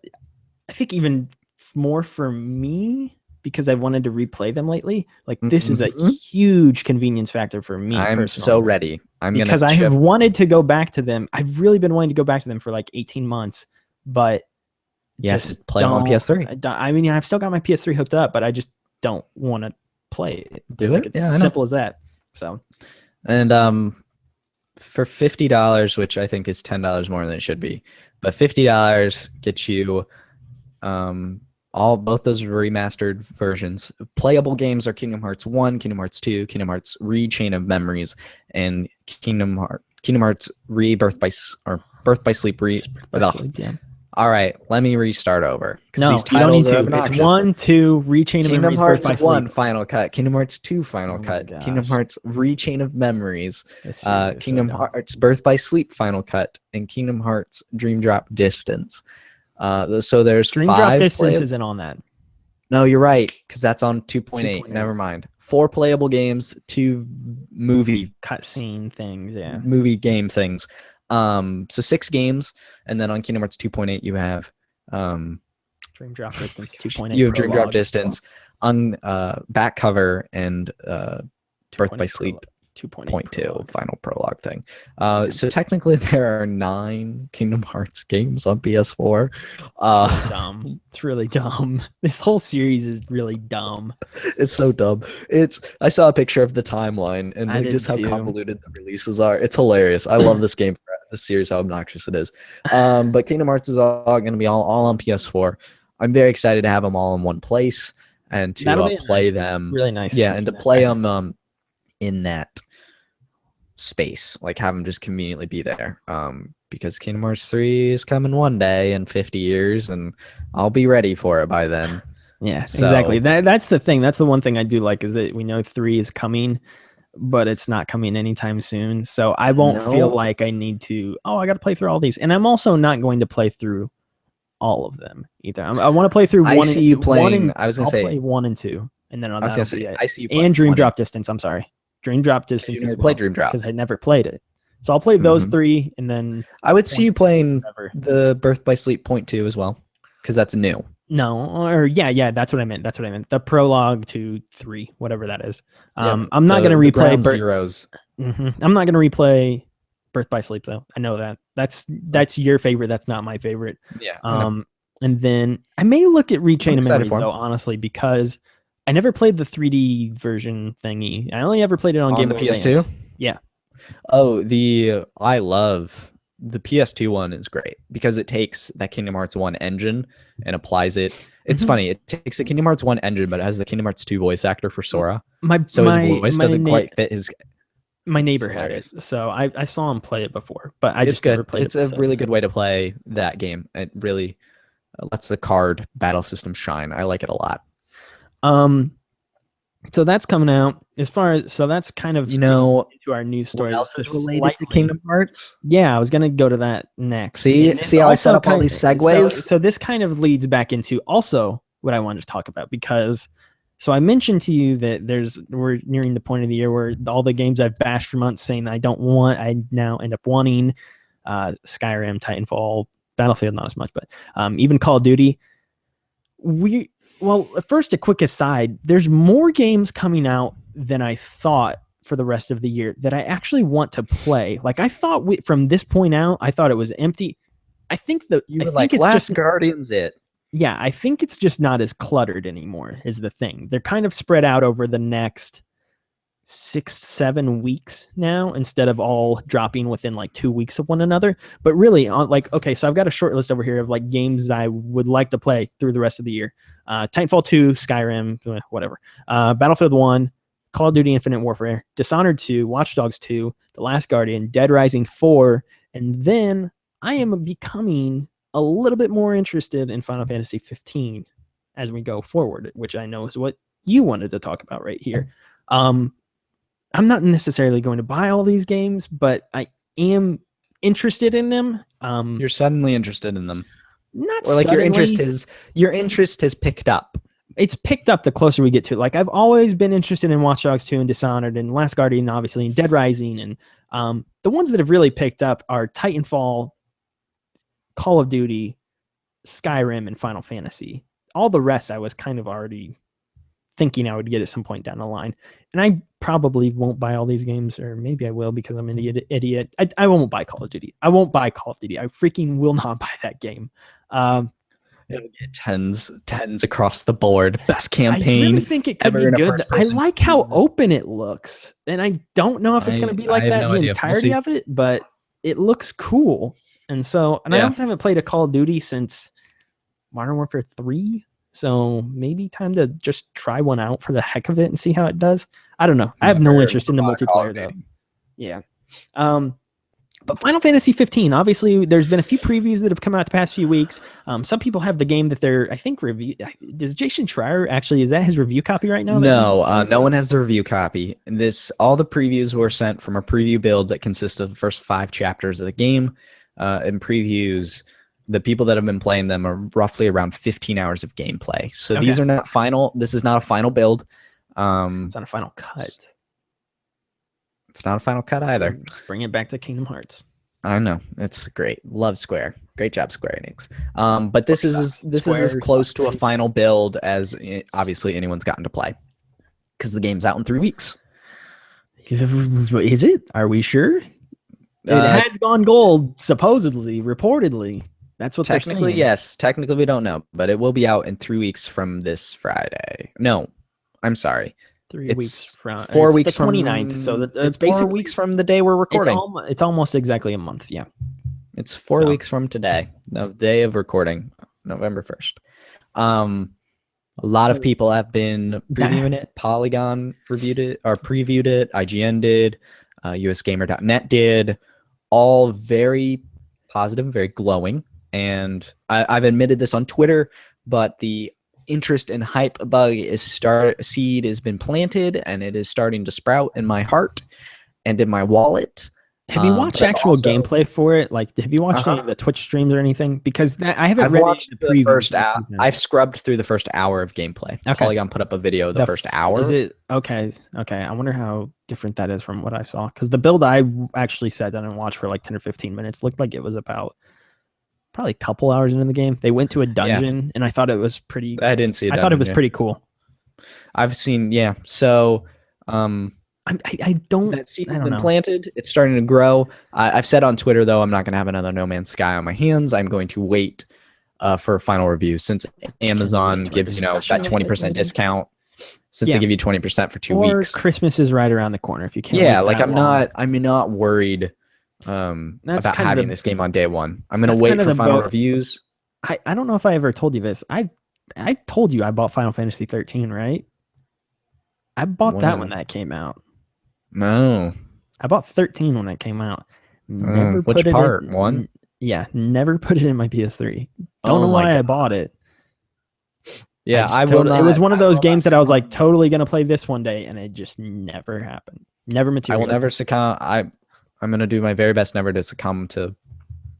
I think even more for me, because I've wanted to replay them lately. Like this is a huge convenience factor for me. I'm personally. so ready. Because I have wanted to go back to them. I've really been wanting to go back to them for like 18 months, but just play them on PS3. I mean, I've still got my PS3 hooked up, but I just don't want to play it. Do like, it? It's simple as that. So, and for $50, which I think is $10 more than it should be, but $50 gets you both those remastered versions. Playable games are Kingdom Hearts 1, Kingdom Hearts 2, Kingdom Hearts Re-Chain of Memories, and Kingdom Hearts Birth by Sleep. Yeah. All right, let me restart over. No, you don't need to. It's 1, 2, Re-Chain of Memories, Kingdom Hearts Birth by 1 Sleep. Final Cut, Kingdom Hearts 2 Final Cut, Kingdom Hearts Re-Chain of Memories, Kingdom Hearts Birth by Sleep Final Cut, and Kingdom Hearts Dream Drop Distance. So there's Dream 5 Drop Distance isn't on that. No, you're right, because that's on 2.8. Never mind. 4 playable games, 2 movie cutscene things, yeah. Movie game things. So 6 games, and then on Kingdom Hearts 2.8 you have Dream Drop Distance 2.8. You have Dream Drop Distance on back cover and Birth by Sleep 2.2 final prologue thing. So technically there are 9 Kingdom Hearts games on PS4. Dumb. It's really dumb. This whole series is really dumb. It's so dumb. I saw a picture of the timeline and like just how convoluted the releases are. It's hilarious. I love this game, this series, how obnoxious it is. But Kingdom Hearts is all going to be all on PS4. I'm very excited to have them all in one place and to play them. Really nice. Yeah, and to play them in that space, like have them just conveniently be there. Because Kingdom Hearts 3 is coming one day in 50 years, and I'll be ready for it by then. Yeah, exactly. That's the thing. That's the one thing I do like is that we know 3 is coming, but it's not coming anytime soon. So I won't feel like I need to, I got to play through all these. And I'm also not going to play through all of them either. I want to play through I one. See you playing. I was going to say play 1 and 2, and then I see you and Dream Drop Distance. I'm sorry, Dream Drop Distance. You never played Dream Drop because I never played it. So I'll play those 3, and then I would see you playing the Birth by Sleep .2 as well, because that's new. No, or yeah, that's what I meant. That's what I meant. The prologue to 3, whatever that is. Yep. I'm not gonna The replay ground zeros. I'm not gonna replay Birth by Sleep though. I know that. That's your favorite. That's not my favorite. Yeah, I know. And then I may look at I'm Rechain of excited Memories for him. though, honestly, because I never played the 3D version thingy. I only ever played it on On Game the Boy PS2. Advance. Yeah. Oh, I love the PS2 one is great because it takes that Kingdom Hearts 1 engine and applies it. It's Mhm. funny. It takes the Kingdom Hearts 1 engine, but it has the Kingdom Hearts 2 voice actor for Sora. My So his my voice my doesn't na- quite fit his. my It's neighbor had it, hilarious. so I saw him play it before, but I It's just never good. played it It's a myself. really good way to play that game. It really lets the card battle system shine. I like it a lot. Um, so that's coming out. As far as that's kind of You getting know into our news what stories else is just related to slightly. Kingdom Hearts? Yeah, I was gonna go to that next. And this See how I set also up all kind these so segues? so this kind of leads back into also what I wanted to talk about because so I mentioned to you that we're nearing the point of the year where all the games I've bashed for months saying I don't want, I now end up wanting. Skyrim, Titanfall, Battlefield, not as much, but even Call of Duty. We well, first a quick aside. There's more games coming out than I thought for the rest of the year that I actually want to play. Like I thought from this point out, I thought it was empty. You I were think like, it's just Last Guardian's it. yeah, I think it's just not as cluttered anymore. Is the thing. They're kind of spread out over the next 6-7 weeks now instead of all dropping within like 2 weeks of one another. But really, on like okay, so I've got a short list over here of like games I would like to play through the rest of the year. Titanfall 2, Skyrim, whatever. Battlefield 1, Call of Duty Infinite Warfare, Dishonored 2, Watch Dogs 2, The Last Guardian, Dead Rising 4, and then I am becoming a little bit more interested in Final Fantasy 15 as we go forward, which I know is what you wanted to talk about right here. I'm not necessarily going to buy all these games, but I am interested in them. You're suddenly interested in them. Not Or like suddenly. your interest has picked up. It's picked up the closer we get to it. Like I've always been interested in Watch Dogs 2 and Dishonored and Last Guardian, obviously, and Dead Rising. And the ones that have really picked up are Titanfall, Call of Duty, Skyrim, and Final Fantasy. All the rest I was kind of already thinking I would get at some point down the line. And I probably won't buy all these games, or maybe I will because I'm an idiot. I won't buy Call of Duty. I won't buy Call of Duty. I freaking will not buy that game. It'll get tens across the board. Best I really campaign think it could ever be in a good. I first-person like how shooter. open it looks. And I don't know if it's going to be I like have that no the idea. We'll entirety see. of it, but it looks cool. And so, and I Yeah. also haven't played a Call of Duty since Modern Warfare 3. So maybe time to just try one out for the heck of it and see how it does. I don't know. I have no interest in the multiplayer though. Yeah. But Final Fantasy 15, obviously, there's been a few previews that have come out the past few weeks. Some people have the game that they're, I think, review. Does Jason Schreier actually, is that his review copy right now? No, no one has the review copy. All the previews were sent from a preview build that consists of the first 5 chapters of the game. And previews, the people that have been playing them are roughly around 15 hours of gameplay. So these are not final. This is not a final build. It's not a final cut. It's not a final cut either. Bring it back to Kingdom Hearts. I know, it's great. Love Square. Great job, Square Enix. But this is as close to a final build as obviously anyone's gotten to play because the game's out in 3 weeks. Is it? Are we sure? It has gone gold, supposedly, reportedly. That's what technically, yes. Technically, we don't know, but it will be out in 3 weeks from this Friday. No, I'm sorry. 3 weeks from 4 weeks the 29th. So it's 4 weeks from the day we're recording. It's almost exactly a month. Yeah. It's 4 weeks from today, the day of recording, November 1st. A lot of people have been previewing it. Polygon reviewed it or previewed it. IGN did. USgamer.net did. All very positive, very glowing. And I've admitted this on Twitter, but the interest and hype bug seed has been planted, and it is starting to sprout in my heart and in my wallet. Have you watched actual gameplay for it? Like, have you watched any of the Twitch streams or anything? Because I haven't read watched the first hour. I've scrubbed through the first hour of gameplay. Okay. Polygon put up a video the first hour. Is it okay? Okay, I wonder how different that is from what I saw. Because the build I actually sat down and watched for like 10 or 15 minutes looked like it was about probably a couple hours into the game. They went to a Yeah, dungeon, and I thought it was pretty. I didn't see a I thought it dungeon. was Yeah, pretty cool. I've seen. Yeah, so I don't. that seed I has don't been know. planted. It's starting to grow. I've said on Twitter though, I'm not going to have another No Man's Sky on my hands. I'm going to wait for a final review since Can we Amazon wait for a gives discussion that of it 20% later? discount. Since they Yeah. give you 20% for 2 Or weeks. Christmas is right around the corner if you can't Yeah, wait like that long. I'm not worried That's about kind of having the this game on day one. I'm gonna that's kind wait of for the final boat. reviews. I don't know if I ever told you this. I told you I bought Final Fantasy 13, right? I bought that when When? that came out. No. I bought 13 when it came out. Never put Which it part? One? in. Yeah, never put it in my PS3. Don't Oh know my why god. I bought it. I Yeah, just totally. It was one of I those will not games that I was like succumb. totally gonna play this one day, and it just never happened. Never I will materialized. never succumb. I'm gonna do my very best never to succumb to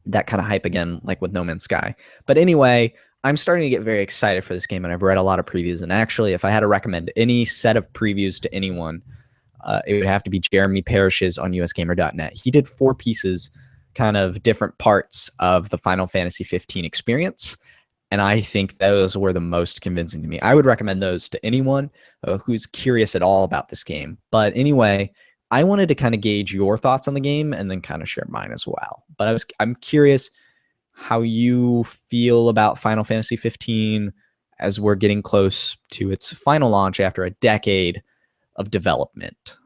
that kind of hype again, like with No Man's Sky. But anyway, I'm starting to get very excited for this game, and I've read a lot of previews. And actually, if I had to recommend any set of previews to anyone, it would have to be Jeremy Parrish's on usgamer.net. He did 4 pieces, kind of different parts of the Final Fantasy 15 experience. And I think those were the most convincing to me. I would recommend those to anyone who's curious at all about this game. But anyway, I wanted to kind of gauge your thoughts on the game and then kind of share mine as well. But I'm curious how you feel about Final Fantasy 15 as we're getting close to its final launch after a decade of development.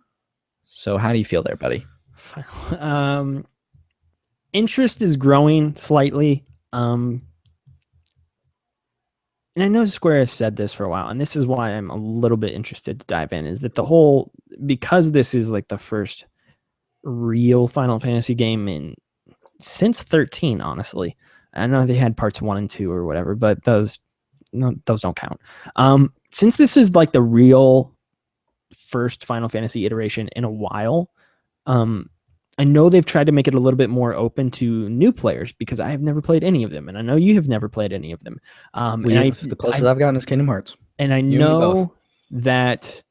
So how do you feel there, buddy? Um, interest is growing slightly. And I know Square has said this for a while, and this is why I'm a little bit interested to dive in, is that because this is like the first real Final Fantasy game since 13, honestly. I know they had parts 1 and 2 or whatever, but those don't count. Since this is like the real first Final Fantasy iteration in a while, I know they've tried to make it a little bit more open to new players because I have never played any of them, and I know you have never played any of them. The closest I've gotten is Kingdom Hearts. And I You and me both. know that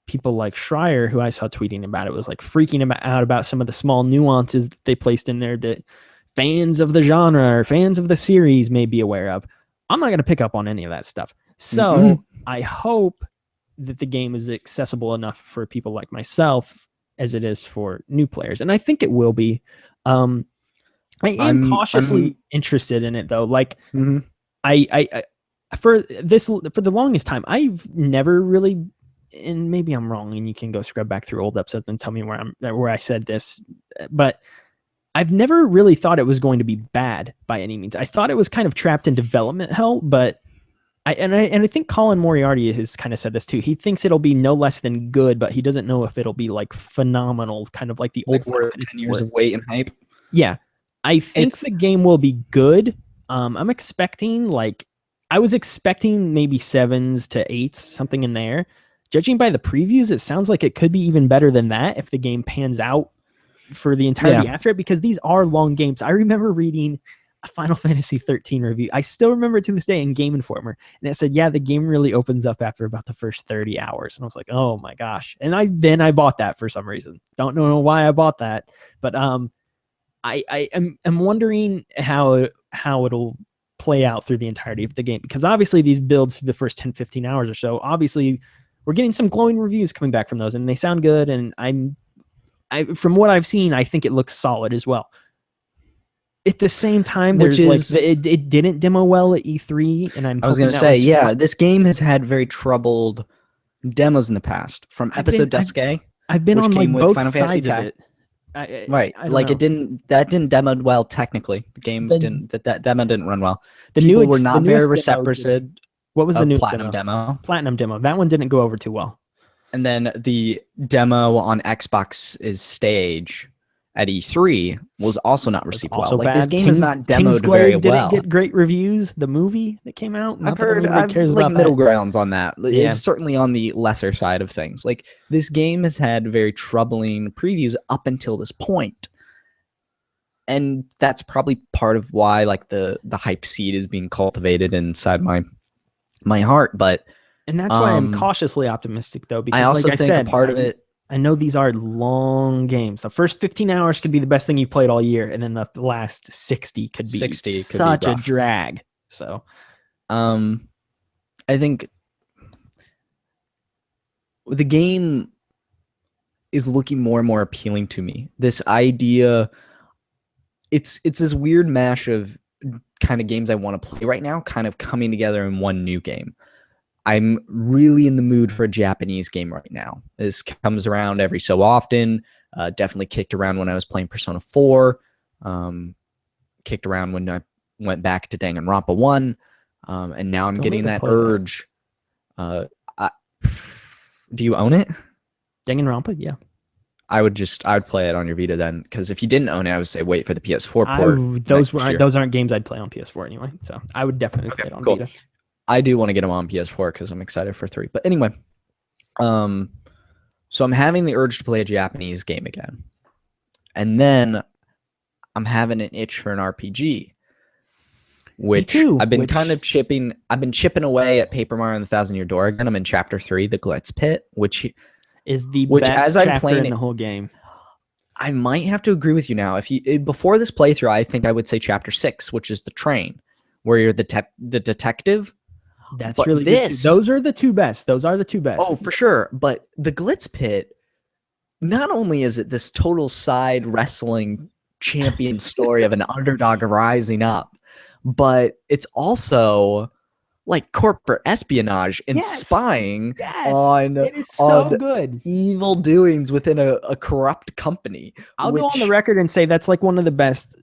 people like Schreier, who I saw tweeting about it, was like freaking out about some of the small nuances that they placed in there that fans of the genre or fans of the series may be aware of. I'm not going to pick up on any of that stuff. So I hope that the game is accessible enough for people like myself as it is for new players. And I think it will be. I am cautiously interested in it though. Like I for the longest time, I've never really, and maybe I'm wrong, and you can go scrub back through old episodes and tell me where I said this, but I've never really thought it was going to be bad by any means. I thought it was kind of trapped in development hell, but I think Colin Moriarty has kind of said this too. He thinks it'll be no less than good, but he doesn't know if it'll be like phenomenal, kind of like the old worth 10 years of wait and hype. Yeah, I think the game will be good. I'm expecting I was expecting maybe 7s to 8s, something in there. Judging by the previews, it sounds like it could be even better than that if the game pans out for the entirety after it, because these are long games. I remember reading a Final Fantasy 13 review. I still remember it to this day in Game Informer, and it said, yeah, the game really opens up after about the first 30 hours. And I was like, oh my gosh. And I bought that for some reason. Don't know why I bought that, but I'm wondering how it'll play out through the entirety of the game, because obviously these builds for the first 10-15 hours or so, obviously we're getting some glowing reviews coming back from those, and they sound good, and from what I've seen, I think it looks solid as well. At the same time, it didn't demo well at E3, and I was going to say, this game has had very troubled demos in the past, from Episode Dusque. I've been on like both sides of it. Right, like it didn't demo well technically. The game that demo didn't run well. People were not very receptive. What was the new Platinum demo? Platinum demo. That one didn't go over too well. And then the demo on Xbox's stage at E3 was also not received well. Like, this game is not demoed very well. Didn't get great reviews. The movie that came out, I've heard middle grounds on that. Yeah. It's certainly on the lesser side of things. Like, this game has had very troubling previews up until this point. And that's probably part of why like the hype seed is being cultivated inside my heart. But and that's why I'm cautiously optimistic though, because I also like think a part of it I know these are long games. The first 15 hours could be the best thing you played all year, and then the last 60 could be 60 could be such a rough. drag. So, I think the game is looking more and more appealing to me. This idea, it's this weird mash of kind of games I want to play right now, kind of coming together in one new game. I'm really in the mood for a Japanese game right now. This comes around every so often. Definitely kicked around when I was playing Persona 4. Kicked around when I went back to Danganronpa 1. And now I'm Still getting need to that play that. urge. Do you own it? Danganronpa, yeah. I would play it on your Vita then, because if you didn't own it, I would say wait for the PS4 port. Those aren't games I'd play on PS4 anyway. So I would definitely play it on Vita. I do want to get them on PS4 because I'm excited for 3. But anyway, so I'm having the urge to play a Japanese game again, and then I'm having an itch for an RPG, which I've been kind of chipping. I've been chipping away at Paper Mario and the Thousand Year Door again. I'm in Chapter 3, the Glitz Pit, which is the best chapter in the whole game. I might have to agree with you now. Before this playthrough, I think I would say Chapter 6, which is the train, where you're the detective. That's really good. Those are the two best. Oh, for sure. But the Glitz Pit, not only is it this total side wrestling champion story of an underdog rising up, but it's also like corporate espionage and spying on, it is so good. Evil doings within a corrupt company. I'll go on the record and say that's like one of the best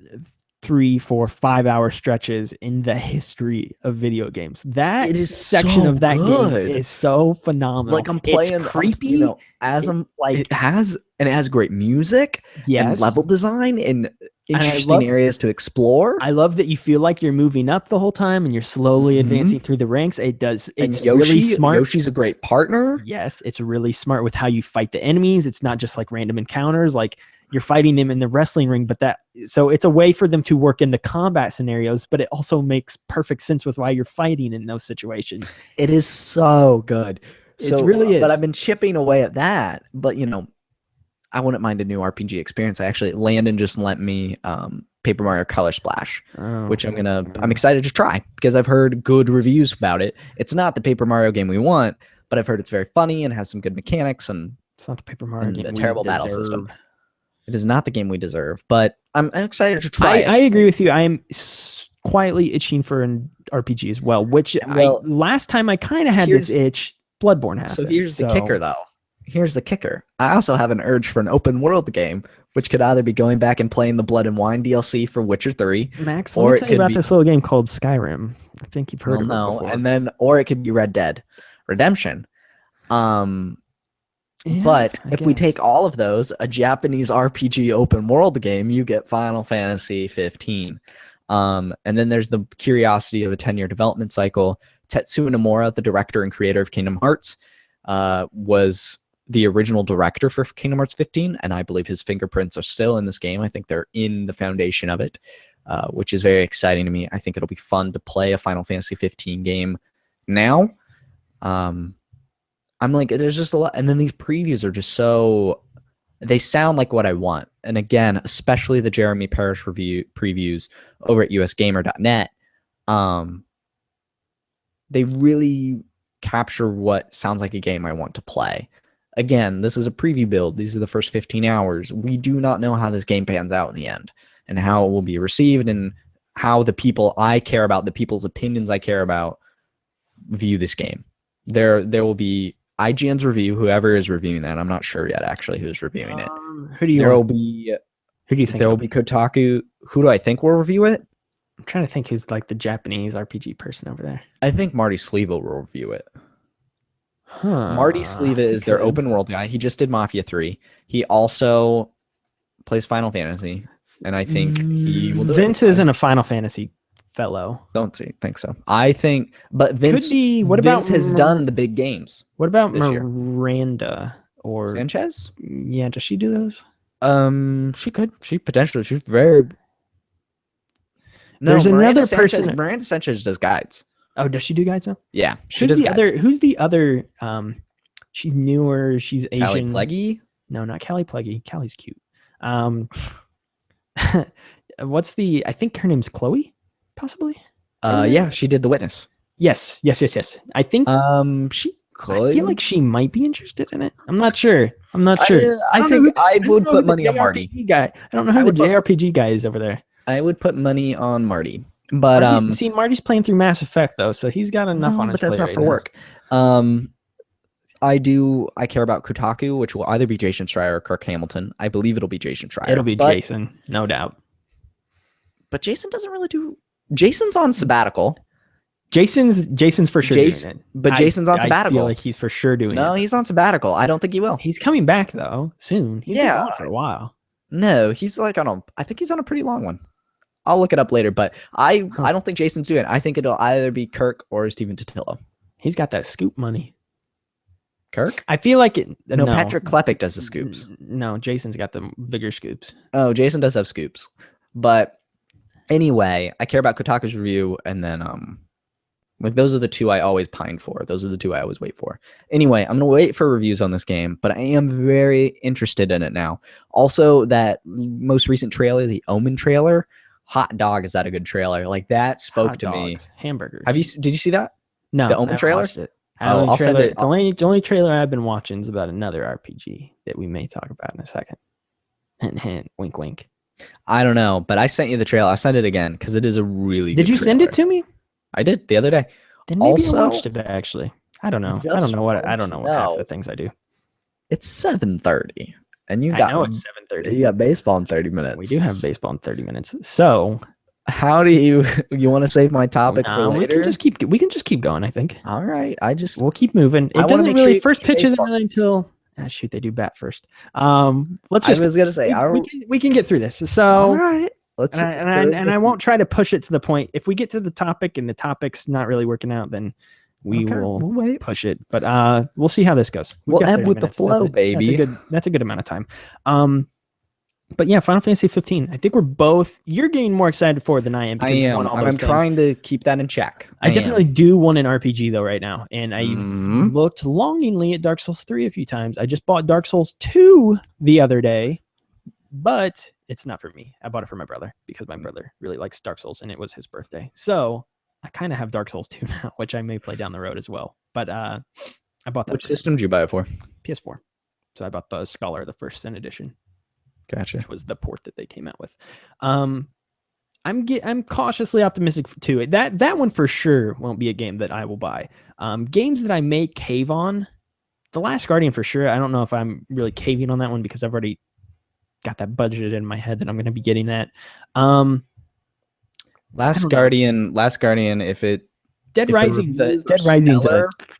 3, 4, 5 hour stretches in the history of video games. That section of that game is so phenomenal. Like I'm playing, it's creepy. It has great music, and level design, and interesting areas to explore. I love that you feel like you're moving up the whole time and you're slowly advancing through the ranks. It's really smart. Yoshi's a great partner. Yes, it's really smart with how you fight the enemies. It's not just like random encounters. Like you're fighting them in the wrestling ring, so it's a way for them to work in the combat scenarios, but it also makes perfect sense with why you're fighting in those situations. It is so good. It really is. But I've been chipping away at that. But I wouldn't mind a new RPG experience. Landon just lent me Paper Mario Color Splash, which I'm excited to try because I've heard good reviews about it. It's not the Paper Mario game we want, but I've heard it's very funny and has some good mechanics, and it's not the Paper Mario game. A terrible battle system. It is not the game we deserve, but I'm excited to try it. I agree with you. I am quietly itching for an RPG as well, which last time I kind of had this itch. Bloodborne happened. So here's the kicker, though. Here's the kicker. I also have an urge for an open world game, which could either be going back and playing the Blood and Wine DLC for Witcher 3. Max, let me tell you about this little game called Skyrim. I think you've heard of it before. Or it could be Red Dead Redemption. But if we take all of those, a Japanese RPG open world game, you get Final Fantasy 15. And then there's the curiosity of a 10-year development cycle. Tetsuya Nomura, the director and creator of Kingdom Hearts, was the original director for Kingdom Hearts 15, and I believe his fingerprints are still in this game. I think they're in the foundation of it, which is very exciting to me. I think it'll be fun to play a Final Fantasy 15 game now. I'm like, there's just a lot. And then these previews are just they sound like what I want. And again, especially the Jeremy Parrish previews over at usgamer.net, they really capture what sounds like a game I want to play. Again, this is a preview build. These are the first 15 hours. We do not know how this game pans out in the end and how it will be received and how the people I care about, the people's opinions I care about, view this game. There will be IGN's review, whoever is reviewing that. I'm not sure yet, actually, who's reviewing it. Who do you think? There will be Kotaku. Who do I think will review it? I'm trying to think who's like the Japanese RPG person over there. I think Marty Sleva will review it. Marty Sleva is their open world guy. He just did Mafia 3. He also plays Final Fantasy, and I think he will do Vince isn't a Final Fantasy fellow. Don't think so. I think, but Vince. Vince has done the big games. What about Miranda or Sanchez? Yeah, does she do those? She could. She potentially. She's very. No, there's another person. Miranda Sanchez does guides. Oh, does she do guides now? Yeah, she does guides. Who's the other? She's newer. She's Asian. Callie Pleggy? No, not Callie Pluggy. Callie's cute. What's the? I think her name's Chloe, possibly. Yeah, she did The Witness. Yes. I think She I could. feel like she might be interested in it. I'm not sure. I'm not sure. I don't know think who the- I don't would know put who the money on Marty. JRPG guy. I don't know who I the would put- JRPG guy is over there. I would put money on Marty. But Marty's playing through Mass Effect though, so he's got enough no, on his but that's plate not right for now. work. I care about Kotaku, which will either be Jason Schreier or Kirk Hamilton. I believe it'll be Jason Schreier. It'll be Jason, no doubt. But Jason doesn't really do. Jason's on sabbatical. Jason's for sure doing it. But Jason's on sabbatical. I feel like he's for sure doing it. No, he's on sabbatical. I don't think he will. He's coming back though soon. He's been gone for a while. No, he's like on a. I think he's on a pretty long one. I'll look it up later, but I don't think Jason's doing it. I think it'll either be Kirk or Steven Totillo. He's got that scoop money. Kirk? I feel like it. No, Patrick Klepek does the scoops. No, Jason's got the bigger scoops. Oh, Jason does have scoops. But anyway, I care about Kotaku's review, and then like those are the two I always pine for. Those are the two I always wait for. Anyway, I'm gonna wait for reviews on this game, but I am very interested in it now. Also, that most recent trailer, the Omen trailer, hot dog, is that a good trailer? Like that spoke to me. Hamburgers. Did you see that? No, the Omen trailer. I'll send it. The only trailer I've been watching is about another RPG that we may talk about in a second. Hint, hint, wink, wink. I don't know, but I sent you the trailer. I'll send it again because it is a really good Did you send it to me? I did the other day. Then maybe I watched it actually. I don't know. I don't know what half the things I do. It's 7:30, and I know it's 7:30. You got baseball in 30 minutes. We do have baseball in 30 minutes. So how do you want to save my topic for later? We can just keep going, I think. All right. We'll keep moving. It doesn't really first pitch isn't really until shoot, they do bat first. I was gonna say we can get through this. So all right. I won't try to push it to the point. If we get to the topic and the topic's not really working out, then we'll push it. But we'll see how this goes. We'll ebb with the flow, baby. That's a good amount of time. But yeah, Final Fantasy 15. I think you're getting more excited for it than I am. I am. I'm trying to keep that in check. I definitely do want an RPG though right now. And I've looked longingly at Dark Souls 3 a few times. I just bought Dark Souls 2 the other day, but it's not for me. I bought it for my brother because my brother really likes Dark Souls and it was his birthday. So I kind of have Dark Souls 2 now, which I may play down the road as well. But I bought that. Which system did you buy it for? PS4. So I bought the Scholar, the first Sin edition. Gotcha. Which was the port that they came out with. I'm cautiously optimistic too. That one for sure won't be a game that I will buy. Games that I may cave on, The Last Guardian for sure. I don't know if I'm really caving on that one because I've already got that budgeted in my head that I'm going to be getting that. Last Guardian. If it Dead Rising,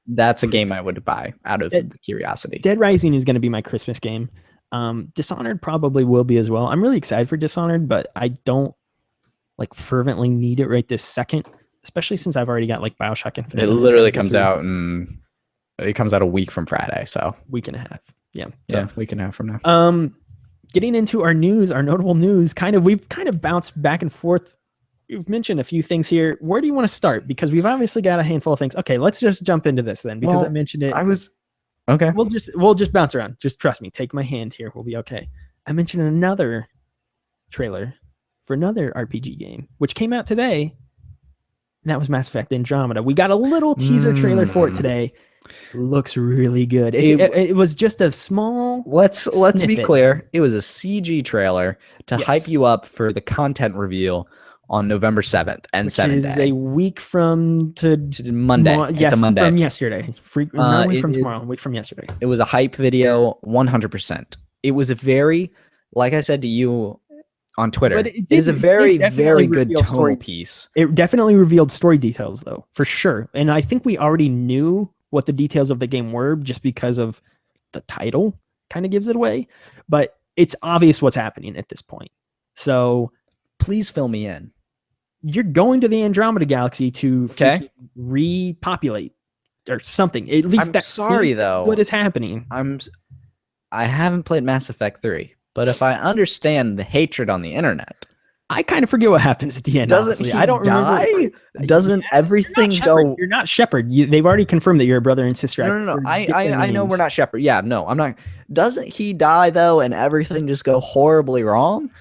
that's a game I would buy out of curiosity. Dead Rising is going to be my Christmas game. Dishonored probably will be as well. I'm really excited for Dishonored, but I don't fervently need it right this second, especially since I've already got BioShock Infinite. It literally comes out a week from Friday, so week and a half. Yeah. Week and a half from now. Getting into our news, our notable news, we've kind of bounced back and forth. You've mentioned a few things here. Where do you want to start? Because we've obviously got a handful of things. Okay, let's just jump into this then because I mentioned it. Okay. We'll just bounce around. Just trust me. Take my hand here. We'll be okay. I mentioned another trailer for another RPG game, which came out today. And that was Mass Effect Andromeda. We got a little teaser trailer for it today. Looks really good. It was just a small. Let's be clear. It was a CG trailer to hype you up for the content reveal on November 7th and 7th. Which is a week from to Monday. It's a Monday. From yesterday. A week from tomorrow. A week from yesterday. It was a hype video, 100%. It was a very, like I said to you on Twitter, it is a very, very good tonal piece. It definitely revealed story details, though, for sure. And I think we already knew what the details of the game were just because of the title kind of gives it away. But it's obvious what's happening at this point. So please fill me in. You're going to the Andromeda Galaxy to repopulate or something. At least that's though. What is happening? I haven't played Mass Effect 3, but if I understand the hatred on the internet, I kind of forget what happens at the end. Doesn't Honestly, he I don't die? remember. Doesn't everything go? You're not Shepard. They've already confirmed that you're a brother and sister. No, I no, no. forget their I know we're names. not Shepard. Yeah, no, I'm not. Doesn't he die though, and everything just go horribly wrong?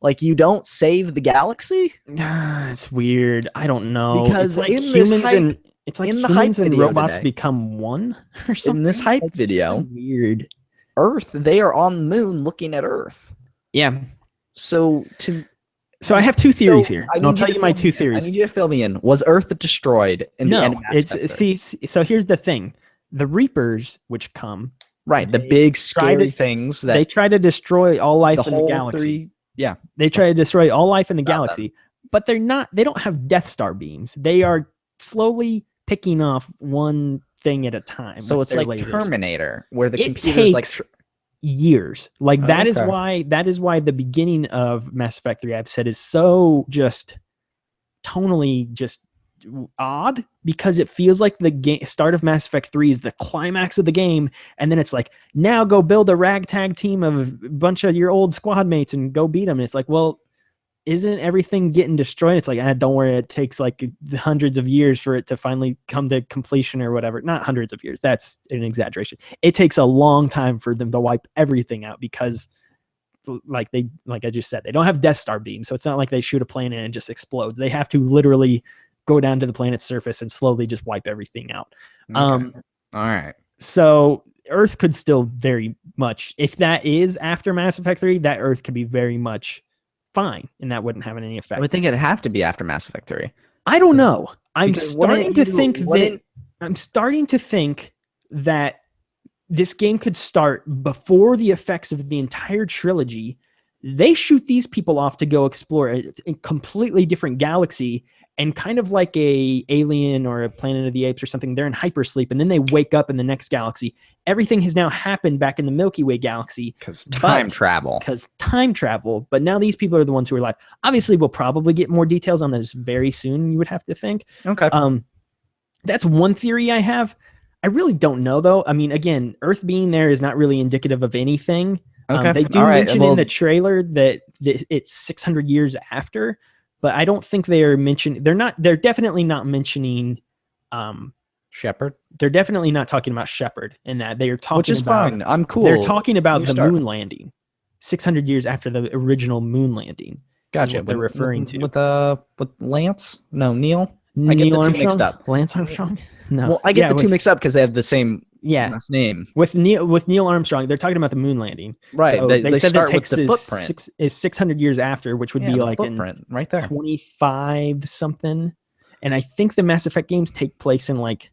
Like you don't save the galaxy It's weird. I don't know. because It's like in the hype humans and video robots today, become one or something. in this hype It's video, weird. Earth, they are on the moon looking at Earth. Yeah. So I have two theories here, and I'll need you tell to you my fill two me in. I theories. need you to fill me in. Was Earth destroyed in the end No, of Mass Effect 3? so here's the thing: the Reapers, which come, Right, the big scary things that they try to destroy all life the in the whole galaxy. yeah, They try to destroy all life in the About galaxy, but they're not. They don't have Death Star beams. They are slowly picking off one thing at a time. so with it's their like lasers. Terminator, where the It computer's like takes years. Like that is okay. why the beginning of Mass Effect 3 I've said is so just tonally just odd, because it feels like the start of Mass Effect 3 is the climax of the game, and then it's like, now go build a ragtag team of a bunch of your old squad mates and go beat them. And it's like, well, isn't everything getting destroyed? It's like, don't worry, it takes like hundreds of years for it to finally come to completion or whatever. Not hundreds of years, that's an exaggeration. It takes a long time for them to wipe everything out, because like I just said, they don't have Death Star beams, so it's not like they shoot a plane and it just explodes. They have to literally go down to the planet's surface and slowly just wipe everything out. Okay. All right. So Earth could still very much, if that is after Mass Effect 3, that Earth could be very much fine, and that wouldn't have any effect. I would think it'd have to be after Mass Effect 3. I don't know. I'm because starting to think wouldn't- that this game could start before the effects of the entire trilogy. They shoot these people off to go explore a completely different galaxy, and kind of like a Alien or a Planet of the Apes or something, they're in hypersleep, and then they wake up in the next galaxy. Everything has now happened back in the Milky Way galaxy. Because time travel. But now these people are the ones who are alive. Obviously, we'll probably get more details on this very soon, you would have to think. Okay. That's one theory I have. I really don't know, though. I mean, again, Earth being there is not really indicative of anything. Okay. They do mention in the trailer that it's 600 years after, but I don't think they are mentioning. They're definitely not mentioning Shepard. They're definitely not talking about Shepard in that. They are talking Which is about, fine. I'm cool. They're talking about the moon landing, 600 years after the original moon landing. Gotcha. What they're referring to with Lance? No, Neil. Neil I get the Armstrong? two mixed up. Lance Armstrong? No. Well, I get the two mixed up because they have the same last name. With Neil Armstrong, they're talking about the moon landing. Right. So they said start it takes with the footprint. is 600 years after, which would be like footprint right there. 25 something. And I think the Mass Effect games take place in like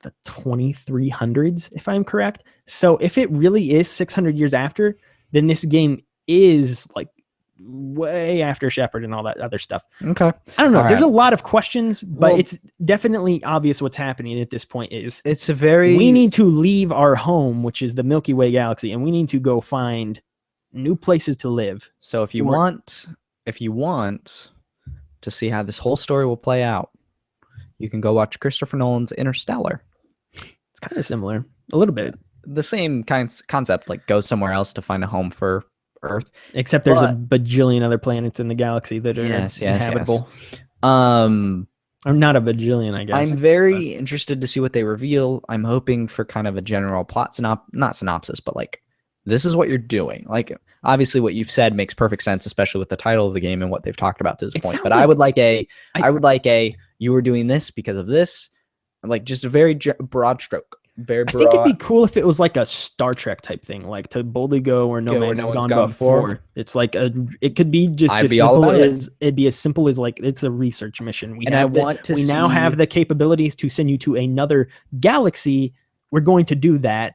the 2300s, if I'm correct. So if it really is 600 years after, then this game is like way after Shepard and all that other stuff. Okay. I don't know. All There's right. a lot of questions, but it's definitely obvious what's happening at this point is we need to leave our home, which is the Milky Way galaxy, and we need to go find new places to live. So if you want to see how this whole story will play out, you can go watch Christopher Nolan's Interstellar. It's kind of similar, a little bit. The same concept, like go somewhere else to find a home for Earth. Except there's a bajillion other planets in the galaxy that are inhabitable. Or not a bajillion, I guess. I'm very interested to see what they reveal. I'm hoping for kind of a general plot not synopsis, but like, this is what you're doing. Like, obviously what you've said makes perfect sense, especially with the title of the game and what they've talked about to this point. But I would like you were doing this because of this, like just a very broad stroke. Very broad. I think it'd be cool if it was like a Star Trek type thing, like to boldly go where no man has gone before. It's like it could be just as simple as it'd be as simple as like it's a research mission. We now have the capabilities to send you to another galaxy. We're going to do that.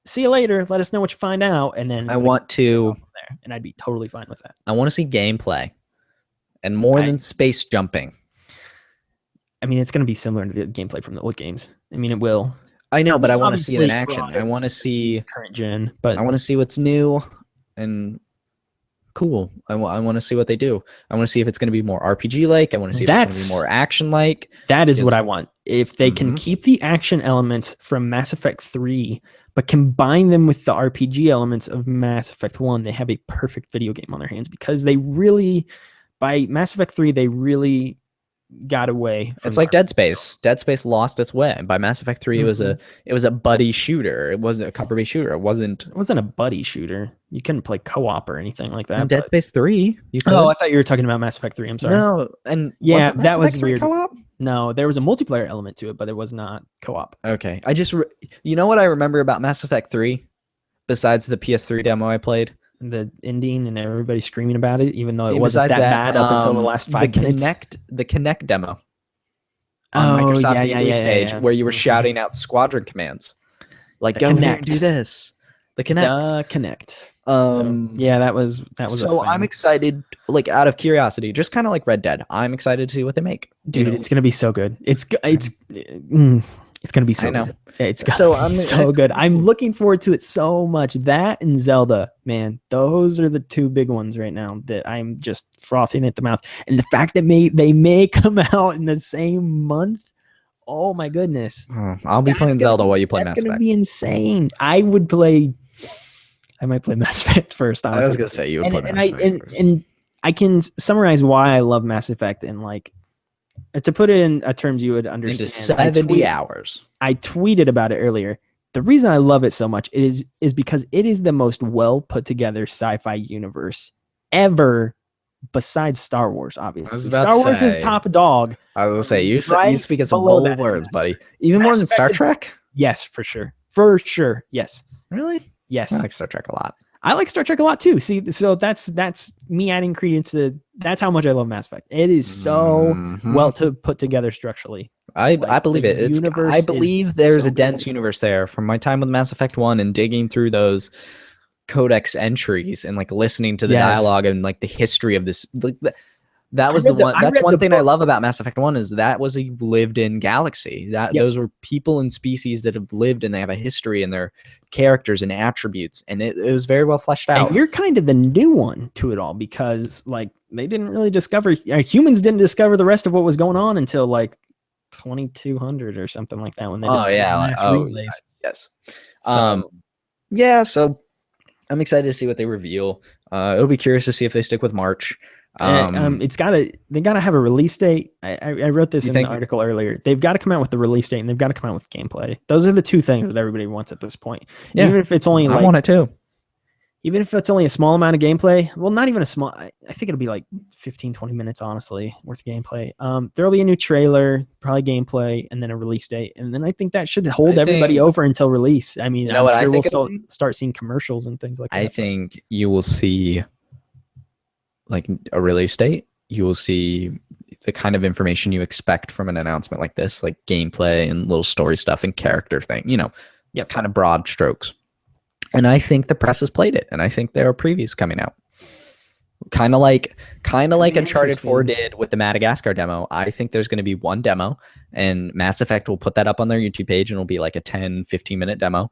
See you later. Let us know what you find out, and then I want to there, and I'd be totally fine with that. I want to see gameplay, and more than space jumping. I mean, it's going to be similar to the gameplay from the old games. I mean, it will. I know, but I want to see it in action. I want to see current gen, but I want to see what's new and cool. I want to see what they do. I want to see if it's going to be more RPG like. I want to see if it's going to be more action like. That is what I want. If they can keep the action elements from Mass Effect 3, but combine them with the RPG elements of Mass Effect 1, they have a perfect video game on their hands, because they really by Mass Effect 3, they really got away from It's like Dead Space. Dead Space lost its way. By Mass Effect 3, Mhm. it was a buddy shooter. It wasn't a cover based shooter. It wasn't It wasn't a buddy shooter. You couldn't play co-op or anything like in that. Dead But Space 3. You oh, I could. thought you were talking about Mass Effect 3. I'm sorry. No, and Yeah, wasn't Mass that was Effect 3 weird. co-op? No, there was a multiplayer element to it, but it was not co-op. Okay. You know what I remember about Mass Effect 3 besides the PS3 demo I played? The ending and everybody screaming about it, even though it And wasn't besides that bad up until the last 5 minutes. The Connect demo on Oh, Microsoft's yeah, E3 stage where you were Mhm. shouting out squadron commands. Like, The go here and Connect. do this. The Connect. The Connect. So, yeah, that was So a I'm thing. excited, like out of curiosity, just kind of like Red Dead. I'm excited to see what they make. Dude, You know? it's gonna be so good. It's gonna be so I know. good. It's gonna So be so it's good. cool. I'm looking forward to it so much. That and Zelda, man, those are the two big ones right now that I'm just frothing at the mouth. And the fact that they may come out in the same month, oh my goodness, Oh, I'll be playing Zelda while you play Mass that's gonna Effect. be insane. I might play Mass Effect first, honestly. I was gonna say you would play Mass Effect first. And I can summarize why I love Mass Effect and like to put it in terms you would understand. Into 70 hours. I tweeted about it earlier. The reason I love it so much is because it is the most well put together sci-fi universe ever, besides Star Wars. Obviously, Star Wars is top dog. I was gonna say you Right speak in some below bold that, words, yes. buddy. Even more than Star Trek. Yes, for sure. Yes, Really? yes. I like Star Trek a lot. I like Star Trek a lot too. See, so that's me adding credence to that's how much I love Mass Effect. It is so well to put together structurally. I Like, believe the it. universe I is believe there's so a dense universe there. From my time with Mass Effect 1 and digging through those codex entries and like listening to the Yes. dialogue and like the history of this, like that was read the one. I That's read one the thing I book. love about Mass Effect 1 is that was a lived-in galaxy. Yep. Those were people and species that have lived and they have a history and their characters and attributes, and it was very well fleshed out. And you're kind of the new one to it all because like they didn't really discover humans didn't discover the rest of what was going on until like 2200 or something like that when they discovered mass relays. Yes. So, yeah, so I'm excited to see what they reveal. It'll be curious to see if they stick with March. they gotta have a release date. I wrote this in the article earlier. They've got to come out with the release date and they've got to come out with gameplay. Those are the two things that everybody wants at this point. Yeah, even if it's only I want it too. Even if it's only a small amount of gameplay, well, not even a small, I think it'll be like 15, 20 minutes, honestly, worth of gameplay. There'll be a new trailer, probably gameplay, and then a release date. And then I think that should hold everybody over until release. I mean, I'm sure we'll start seeing commercials and things like that. I think you will see like a release date. You will see the kind of information you expect from an announcement like this, like gameplay and little story stuff and character thing, kind of broad strokes. And I think the press has played it, and I think there are previews coming out. Kind of like Uncharted 4 did with the Madagascar demo. I think there's going to be one demo, and Mass Effect will put that up on their YouTube page, and it'll be like a 10, 15-minute demo.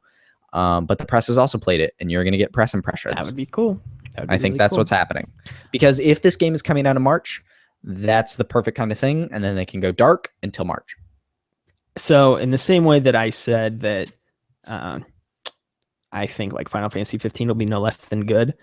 But the press has also played it, and you're going to get press impressions. That would be cool. I think that's what's happening. Because if this game is coming out in March, that's the perfect kind of thing, and then they can go dark until March. So in the same way that I said that I think like Final Fantasy 15 will be no less than good,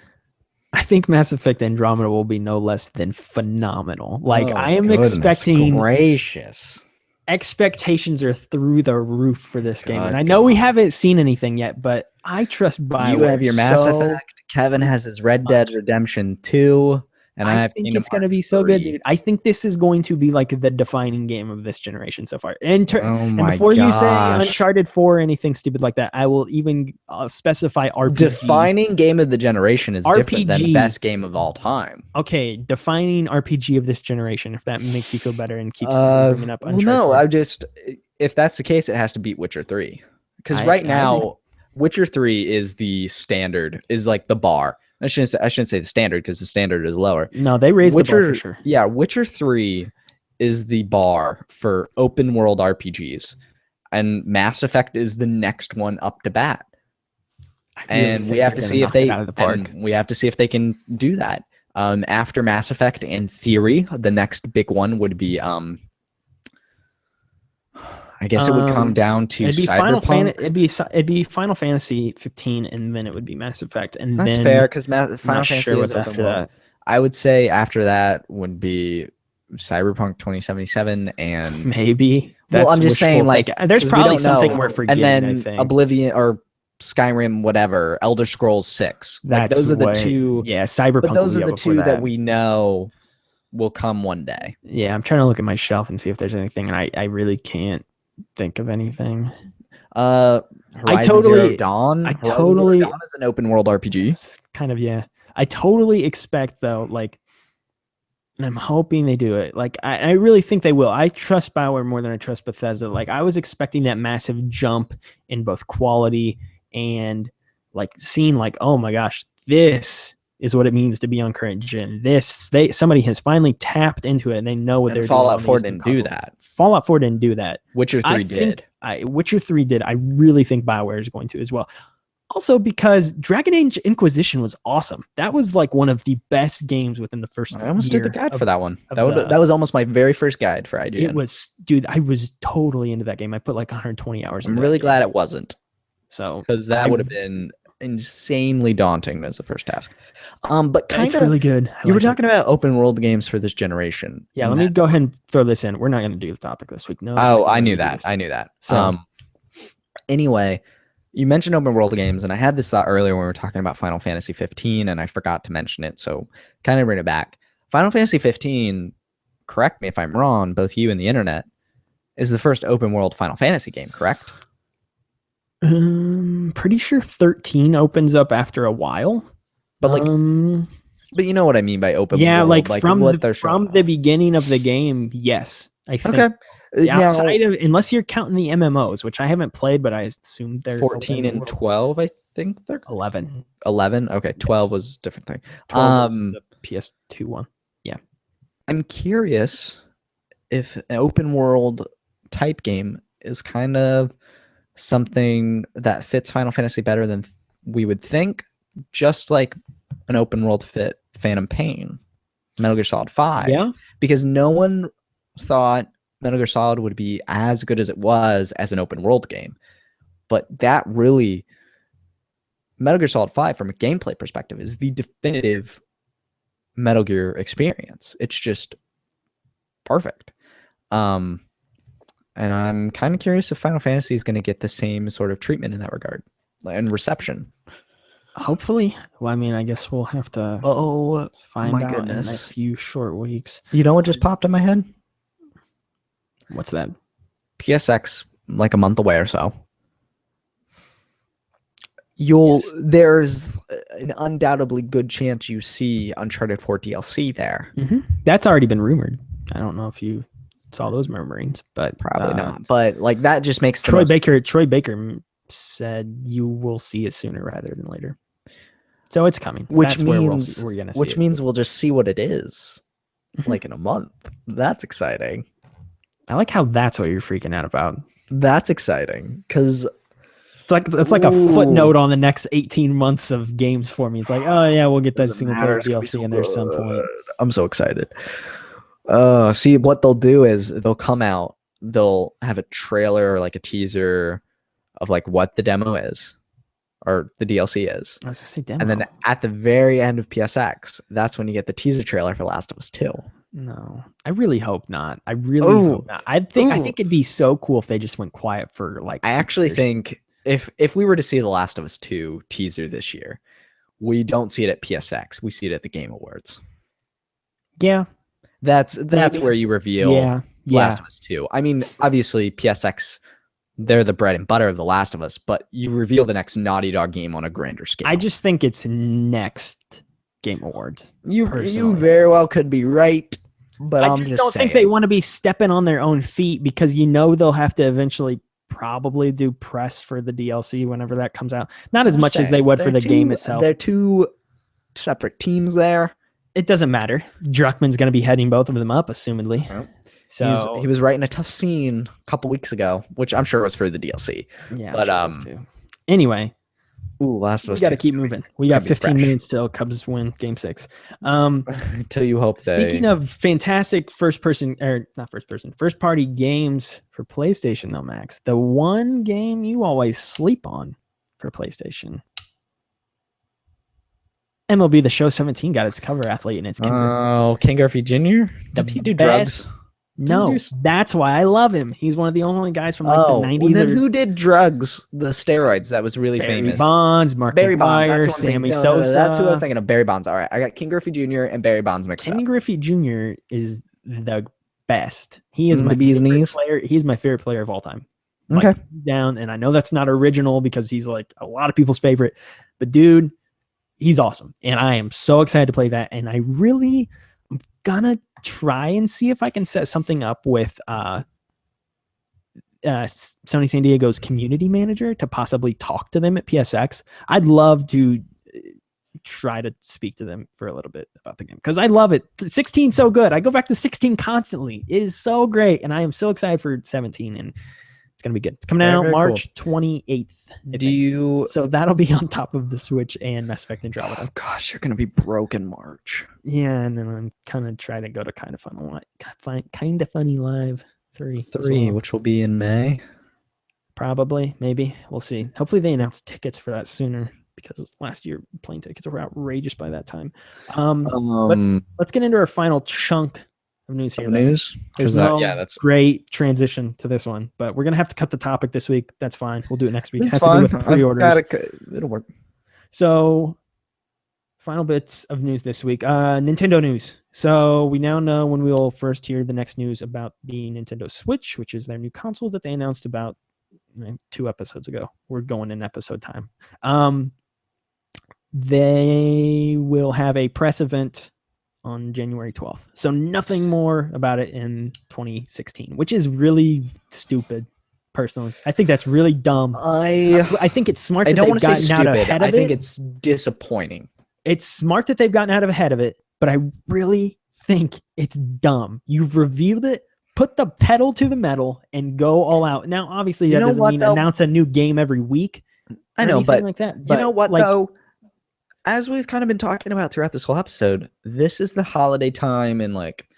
I think Mass Effect Andromeda will be no less than phenomenal. Like I am expecting gracious. Expectations are through the roof for this game. And I know we haven't seen anything yet, but I trust BioWare. You have your Mass Effect. Kevin has his Red Dead Redemption 2. And I think it's going to be so good, dude. I think this is going to be like the defining game of this generation so far. And before you say Uncharted 4 or anything stupid like that, I will even specify RPG. Defining game of the generation is different than best game of all time. Okay, defining RPG of this generation, if that makes you feel better and keeps you from bringing up Uncharted 4. If that's the case, it has to beat Witcher 3. Because right now, Witcher 3 is the standard, is like the bar. I shouldn't say the standard because the standard is lower. No, they raised the bar for sure. Yeah, Witcher 3 is the bar for open world RPGs, and Mass Effect is the next one up to bat. And we have to see if they can do that. After Mass Effect, in theory, the next big one would be I guess it would come down to Cyberpunk. It'd be Final Fantasy 15, and then it would be Mass Effect, and that's then fair because Final Fantasy is after that. I would say after that would be Cyberpunk 2077 and Maybe. well, I'm That's just saying wishful like thinking. There's 'cause we probably don't something know. we're And forgetting, I then think. Oblivion or Skyrim, whatever, Elder Scrolls 6. Like That's those are the way, two. yeah, But Cyberpunk will those be are up the before two that that. we know will come one day. Yeah, I'm trying to look at my shelf and see if there's anything, and I really can't think of anything. Horizon Zero Dawn. I Horizon Zero totally, Dawn is an open world RPG. it's kind of, yeah. I totally expect though, like, and I'm hoping they do it. Like, I really think they will. I trust BioWare more than I trust Bethesda. Like, I was expecting that massive jump in both quality and like seeing like, oh my gosh, this is what it means to be on current gen. Somebody has finally tapped into it and they know what And they're Fallout doing. 4 didn't do that. Fallout 4 didn't do that. Witcher 3 did. Witcher 3 did. I really think BioWare is going to as well. Also, because Dragon Age Inquisition was awesome. That was like one of the best games within the first I almost did the guide for that one. That the- was almost my very first guide for IGN. It was, dude, I was totally into that game. I put like 120 hours I'm into really that glad game. it wasn't. So, Because that would have been insanely daunting as the first task. But it's kind of really good. You were talking about open world games for this generation. Yeah, let me go ahead and throw this in. We're not going to do the topic this week. No. Oh, I knew that. I knew that. So, anyway, you mentioned open world games, and I had this thought earlier when we were talking about Final Fantasy 15, and I forgot to mention it, so kind of bring it back. Final Fantasy 15, correct me if I'm wrong, both you and the internet, is the first open world Final Fantasy game, correct? Pretty sure 13 opens up after a while. But like, but you know what I mean by open world. Like from the beginning of the game, yes. I think. Okay. Outside of, unless you're counting the MMOs, which I haven't played, but I assume they're 14 and 12, I think they're 11. 11. Okay, 12 was a different thing. 12 was the PS2 one. Yeah. I'm curious if an open world type game is kind of something that fits Final Fantasy better than we would think, just like an open world fit Phantom Pain, Metal Gear Solid 5. Yeah. Because no one thought Metal Gear Solid would be as good as it was as an open world game. But that really, Metal Gear Solid 5 from a gameplay perspective is the definitive Metal Gear experience. It's just perfect. And I'm kind of curious if Final Fantasy is going to get the same sort of treatment in that regard and reception. Hopefully. Well, I mean, I guess we'll have to find out in a few short weeks. You know what just popped in my head? What's that? PSX, like a month away or so. There's an undoubtedly good chance you see Uncharted 4 DLC there. Mm-hmm. That's already been rumored. I don't know if you saw those murmurings, but probably not. But like that just makes Troy Baker said you will see it sooner rather than later. So it's coming. Which means we'll just see what it is like in a month. That's exciting. I like how that's what you're freaking out about. That's exciting because it's like a footnote on the next 18 months of games for me. It's like, oh yeah, we'll get that single player DLC in there some point. I'm so excited. See, what they'll do is they'll come out, they'll have a trailer or like a teaser of like what the demo is or the DLC is. I was gonna say demo. And then at the very end of PSX, that's when you get the teaser trailer for Last of Us 2. No, I really hope not. I really hope not. I think it'd be so cool if they just went quiet for like. I actually think if we were to see the Last of Us 2 teaser this year, we don't see it at PSX. We see it at the Game Awards. Yeah. That's where you reveal Last of Us 2. I mean, obviously PSX, they're the bread and butter of The Last of Us, but you reveal the next Naughty Dog game on a grander scale. I just think it's next Game Awards. You very well could be right, but I just don't think they want to be stepping on their own feet because they'll have to eventually probably do press for the DLC whenever that comes out. Not as much as they would for the game itself. They're two separate teams there. It doesn't matter. Druckmann's going to be heading both of them up, assumedly. Yep. So he was writing a tough scene a couple weeks ago, which I'm sure was for the DLC. Yeah, but anyway, Last of Us. We got to keep moving. We got 15 minutes till Cubs win Game 6. Until you hope Speaking of fantastic first party games for PlayStation, though, Max, the one game you always sleep on for PlayStation. MLB The Show 17 got its cover athlete, and it's Ken Griffey. Oh, Ken Griffey Jr. The Did he do best- drugs? No, that's why I love him. He's one of the only guys from like the Well, 90s. then who did drugs? The steroids that was really Barry famous. Bonds, Mark Barry Bonds. McGwire, That's what I'm Sammy thinking. No, Sosa. that's who I was thinking of. Barry Bonds. All right, I got Ken Griffey Jr. and Barry Bonds mixed Ken up. Griffey Jr. is the best. He is The my bee's favorite knees. player. He's my favorite player of all time. Okay. Down, and I know that's not original because he's like a lot of people's favorite, but dude, he's awesome, and I am so excited to play that. And I really am gonna try and see if I can set something up with Sony San Diego's community manager to possibly talk to them at PSX. I'd love to try to speak to them for a little bit about the game because I love it. 16 so good. I go back to 16 constantly. It is so great, and I am so excited for 17, and it's gonna be good. It's coming out March 28th. So that'll be on top of the Switch and Mass Effect Andromeda. Oh gosh, you're gonna be broke in March. Yeah, and then I'm kind of trying to go to Kind of Funny Live 3, well. Which will be in May. Probably, maybe. We'll see. Hopefully they announce tickets for that sooner because last year plane tickets were outrageous by that time. Let's get into our final chunk of news here. There's that's great transition to this one, but we're gonna have to cut the topic this week. That's fine. We'll do it next week. It has to do with pre-orders. It'll work. So, final bits of news this week. Nintendo news. So we now know when we will first hear the next news about the Nintendo Switch, which is their new console that they announced about 2 episodes ago. We're going in episode time. They will have a press event on January 12th. So nothing more about it in 2016, which is really stupid. Personally, I think that's really dumb. I think it's smart that they've gotten out ahead of it. I think it's disappointing. It's smart that they've gotten out ahead of it, but I really think it's dumb. You've revealed it, put the pedal to the metal, and go all out. Now, obviously, that doesn't mean announce a new game every week. I know, but like that. You know what, though? As we've kind of been talking about throughout this whole episode, this is the holiday time, and like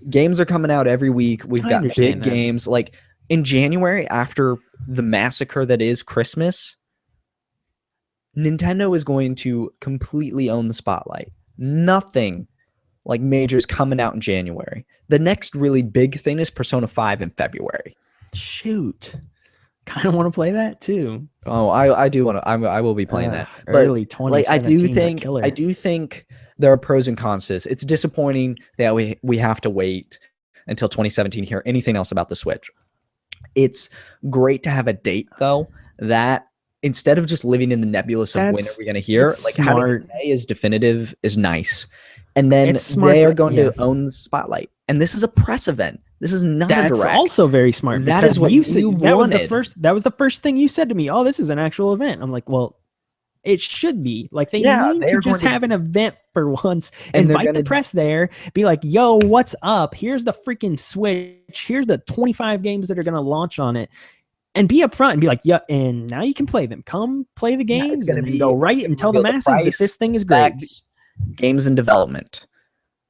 games are coming out every week. We've got big games. Like in January, after the massacre that is Christmas, Nintendo is going to completely own the spotlight. Nothing like major is coming out in January. The next really big thing is Persona 5 in February. Shoot. Kind of want to play that too. Oh, I do want to. I will be playing that. Early 2017. I do think there are pros and cons to this. It's disappointing that we have to wait until 2017 to hear anything else about the Switch. It's great to have a date though, that instead of just living in the nebulous of when are we going to hear, like having it today is definitive is nice. And then they are going to own the spotlight. And this is a press event. This is not a direct. That's also very smart. That is what you wanted. That was the first thing you said to me. Oh, this is an actual event. I'm like, well, it should be. Like they need to just have an event for once. Invite the press there. Be like, yo, what's up? Here's the freaking Switch. Here's the 25 games that are going to launch on it. And be upfront and be like, yeah, and now you can play them. Come play the games and then go right and tell the masses that this thing is great. Games in development,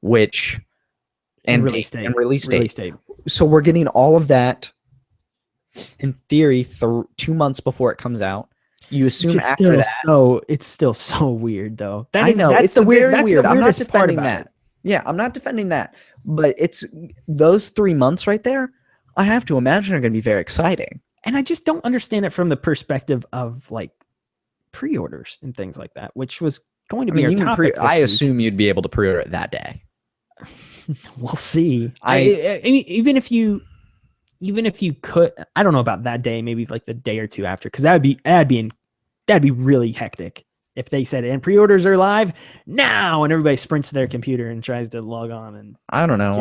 which and release date. So we're getting all of that in theory 2 months before it comes out. You assume after that. So it's still so weird though. I know it's very weird. I'm not defending that. Yeah, I'm not defending that. But it's those 3 months right there. I have to imagine are going to be very exciting. And I just don't understand it from the perspective of like pre-orders and things like that, which was going to be our topic. I assume you'd be able to pre-order it that day. We'll see. I mean, even if you could, I don't know about that day, maybe like the day or two after, because that'd be really hectic if they said, and pre-orders are live now, and everybody sprints to their computer and tries to log on. And I don't know.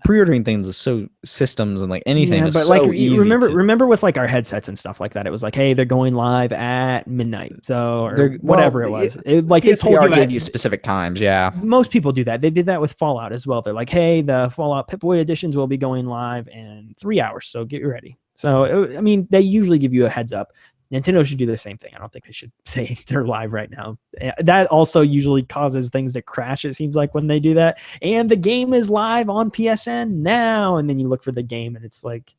Pre-ordering things is so systems and like anything is so easy. Remember with like our headsets and stuff like that, it was like, hey, they're going live at midnight, so or whatever it was. It told gave you specific times. Yeah, most people do that. They did that with Fallout as well. They're like, hey, the Fallout Pip-Boy editions will be going live in 3 hours, so get ready. So I mean, they usually give you a heads up. Nintendo should do the same thing. I don't think they should say they're live right now. That also usually causes things to crash, it seems like, when they do that. And the game is live on PSN now. And then you look for the game and it's like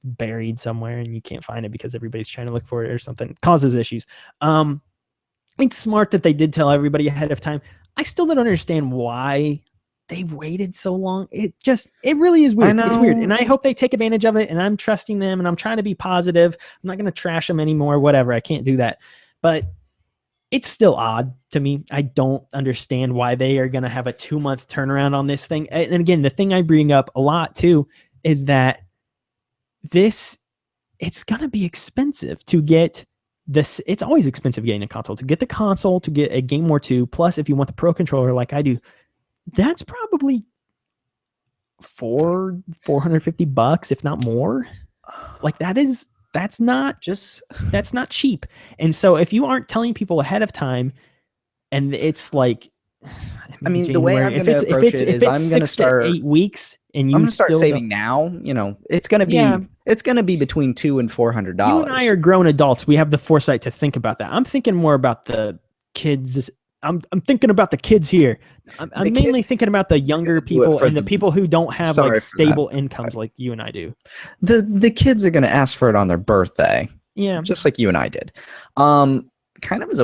buried somewhere and you can't find it because everybody's trying to look for it or something. It causes issues. it's smart that they did tell everybody ahead of time. I still don't understand why they've waited so long. It really is weird. It's weird. And I hope they take advantage of it. And I'm trusting them and I'm trying to be positive. I'm not going to trash them anymore, whatever. I can't do that. But it's still odd to me. I don't understand why they are going to have a 2-month turnaround on this thing. And again, the thing I bring up a lot too is that it's going to be expensive to get this. It's always expensive getting a console, to get the console, to get a game or two. Plus, if you want the Pro controller like I do, that's probably $450, if not more. Like that's not cheap. And so if you aren't telling people ahead of time, and it's like, I mean, the way I'm going to approach it is I'm going to start 8 weeks, and I'm going to start saving now. You know, it's going to be between $200 and $400. You and I are grown adults. We have the foresight to think about that. I'm thinking more about the kids. I'm thinking about the kids here. I'm mainly thinking about the younger people and the people who don't have like stable incomes like you and I do. The kids are going to ask for it on their birthday. Yeah. Just like you and I did. Kind of as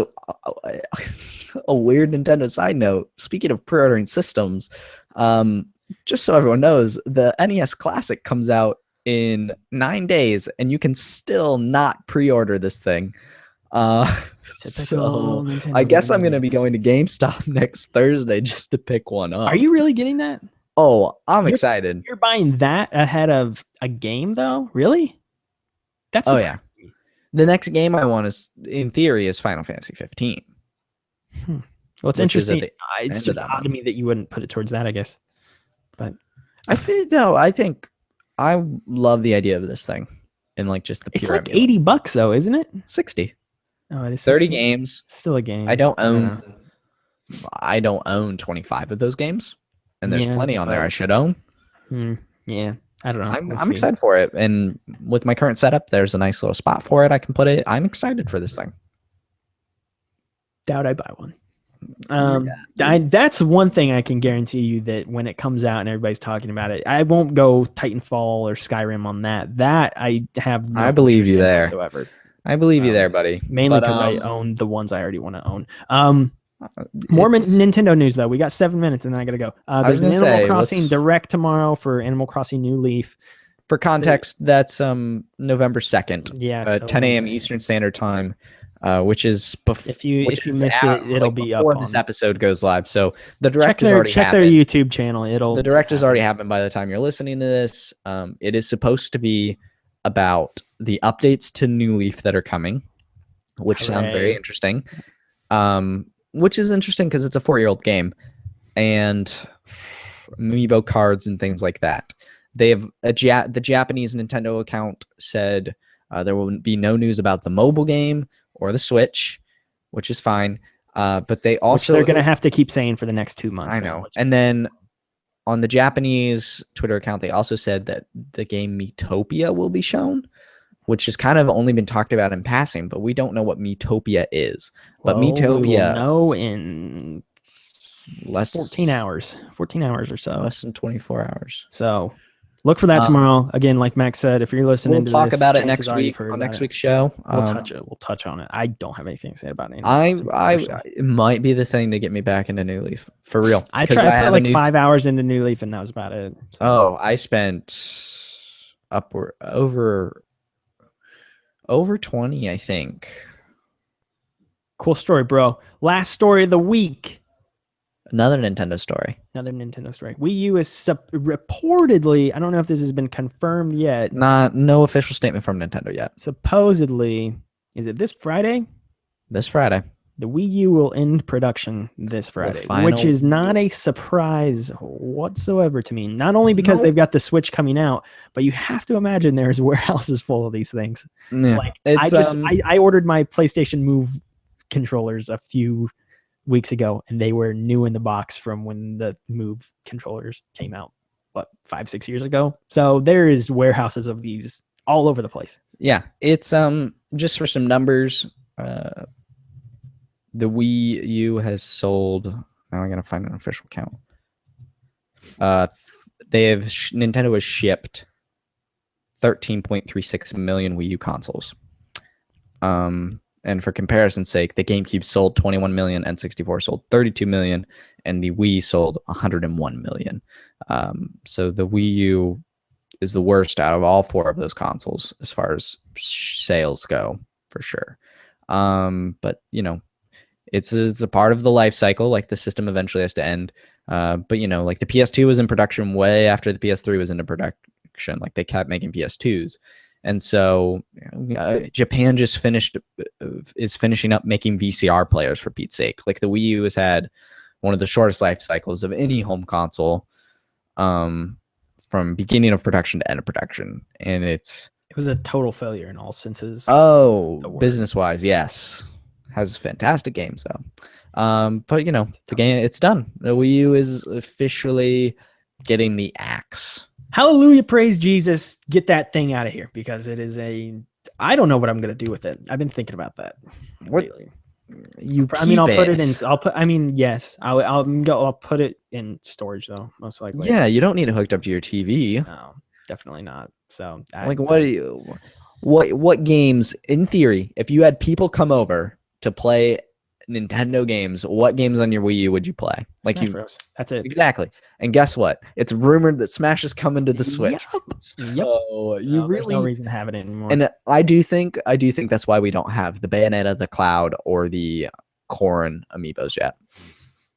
a weird Nintendo side note, speaking of pre-ordering systems, just so everyone knows, the NES Classic comes out in 9 days, and you can still not pre-order this thing. So I guess I'm going to be going to GameStop next Thursday just to pick one up. Are you really getting that? Oh, I'm excited. You're buying that ahead of a game, though? Really? That's yeah. The next game I want is, in theory, is Final Fantasy 15. Well, it's interesting. It's just odd to me that you wouldn't put it towards that, I guess. But I think I love the idea of this thing, and like just the pure. It's like $80 though, isn't it? 60. Oh, it is 30 games. Still a game. I don't own 25 of those games, and there's plenty on there I should own. Yeah, I don't know. I'm excited for it, and with my current setup, there's a nice little spot for it. I can put it. I'm excited for this thing. Doubt I buy one. That's one thing I can guarantee you, that when it comes out and everybody's talking about it, I won't go Titanfall or Skyrim on that. That I have. I believe you there. Whatsoever. I believe you there, buddy. Mainly because I own the ones I already want to own. More Nintendo news though. We got 7 minutes and then I gotta go. There's an Animal Crossing Direct tomorrow for Animal Crossing New Leaf. For context, that's November 2nd. Yeah, 10 a.m. Eastern Standard Time. Which is if you miss it, it'll be up before this episode goes live. So the direct has already happened. Check their YouTube channel. The direct has already happened by the time you're listening to this. It is supposed to be about the updates to New Leaf that are coming, which sound very interesting. Which is interesting because it's a 4-year-old game, and amiibo cards and things like that. They have the Japanese Nintendo account said there will be no news about the mobile game or the Switch, which is fine. But they also they're going to have to keep saying for the next 2 months. I know. And then on the Japanese Twitter account, they also said that the game Miitopia will be shown, which has kind of only been talked about in passing, but we don't know what Miitopia is. But Miitopia, we will know in 14 hours or so. Less than 24 hours. So look for that tomorrow. Again, like Max said, if you're listening to this, we'll talk about it next week on next week's show. We'll touch on it. I don't have anything to say about it. It might be the thing to get me back into New Leaf for real. I tried to put like 5 hours into New Leaf, and that was about it. So. I spent over 20, I think. Cool story, bro. Last story of the week. Another Nintendo story. Wii U is reportedly, I don't know if this has been confirmed yet. No official statement from Nintendo yet. Supposedly, is it this Friday? This Friday. The Wii U will end production this Friday, which is not a surprise whatsoever to me. Not only because they've got the Switch coming out, but you have to imagine there's warehouses full of these things. Yeah, like I ordered my PlayStation Move controllers a few weeks ago, and they were new in the box from when the Move controllers came out, 5-6 years ago. So there is warehouses of these all over the place. Yeah, it's just for some numbers. The Wii U has sold. Now I gotta find an official count. Nintendo has shipped 13.36 million Wii U consoles. And And for comparison's sake, the GameCube sold 21 million, N64 sold 32 million, and the Wii sold 101 million. So the Wii U is the worst out of all 4 of those consoles as far as sales go, for sure. But it's a part of the life cycle. Like, the system eventually has to end. But like, the PS2 was in production way after the PS3 was into production. Like, they kept making PS2s. And so Japan just is finishing up making VCR players, for Pete's sake. Like, the Wii U has had one of the shortest life cycles of any home console, from beginning of production to end of production. And it was a total failure in all senses. Oh, business wise, yes. Has fantastic games though. But the game, it's done. The Wii U is officially getting the axe. Hallelujah, praise Jesus. Get that thing out of here, because it is I don't know what I'm gonna do with it. I've been thinking about that. What lately. I'll put it in. Yes, I'll put it in storage though, most likely. Yeah, you don't need it hooked up to your TV. No, definitely not. So what games, in theory, if you had people come over to play Nintendo games, what games on your Wii U would you play? Smash Bros. That's it. Exactly. And guess what? It's rumored that Smash is coming to the Switch. Yep. So you really, there's no reason to have it anymore. And I do think that's why we don't have the Bayonetta, the Cloud, or the Corrin amiibos yet.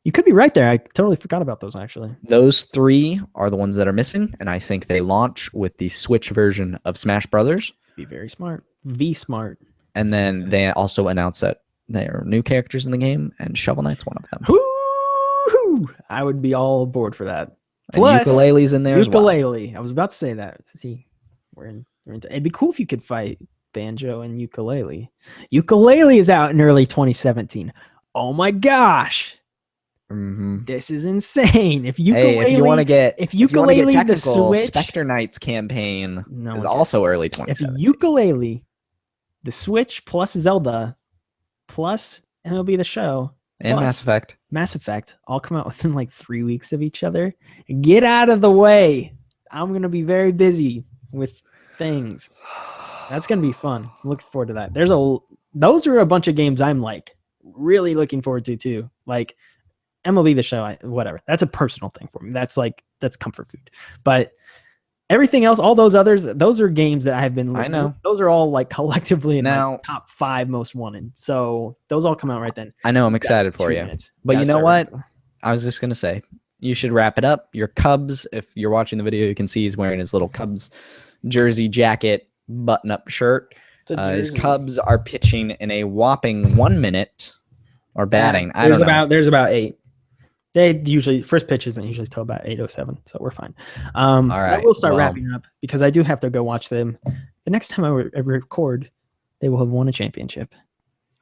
You could be right there. I totally forgot about those, actually. Those 3 are the ones that are missing, and I think they launch with the Switch version of Smash Brothers. Be very smart. Smart. And then they also announced that there are new characters in the game, and Shovel Knight's one of them. Woo-hoo! I would be all aboard for that. Plus, and Ukulele's in there as well. Ukulele. I was about to say that. See, it'd be cool if you could fight Banjo and Ukulele. Ukulele is out in early 2017. Oh my gosh. Mm-hmm. This is insane. If you want to get technical, the Switch, Spectre Knights campaign is also early 2017. If Ukulele, the Switch plus Zelda plus MLB The Show and Mass Effect all come out within like 3 weeks of each other, get out of the way. I'm gonna be very busy with things. That's gonna be fun. Looking forward to that. Those are a bunch of games I'm like really looking forward to too. Like MLB The Show, whatever. That's a personal thing for me. That's comfort food. But everything else, all those others, those are games that I have been. I know those are all like collectively in my top 5 most wanted. So those all come out right then. I know. I'm excited for you. But you know what? I was just gonna say, you should wrap it up. Your Cubs. If you're watching the video, you can see he's wearing his little Cubs jersey, jacket, button-up shirt. His Cubs are pitching in a whopping 1 minute, or batting. I don't know. There's about 8. They usually, first pitch isn't usually till about 8:07, so we're fine. All right, I will start wrapping up because I do have to go watch them. The next time I record, they will have won a championship.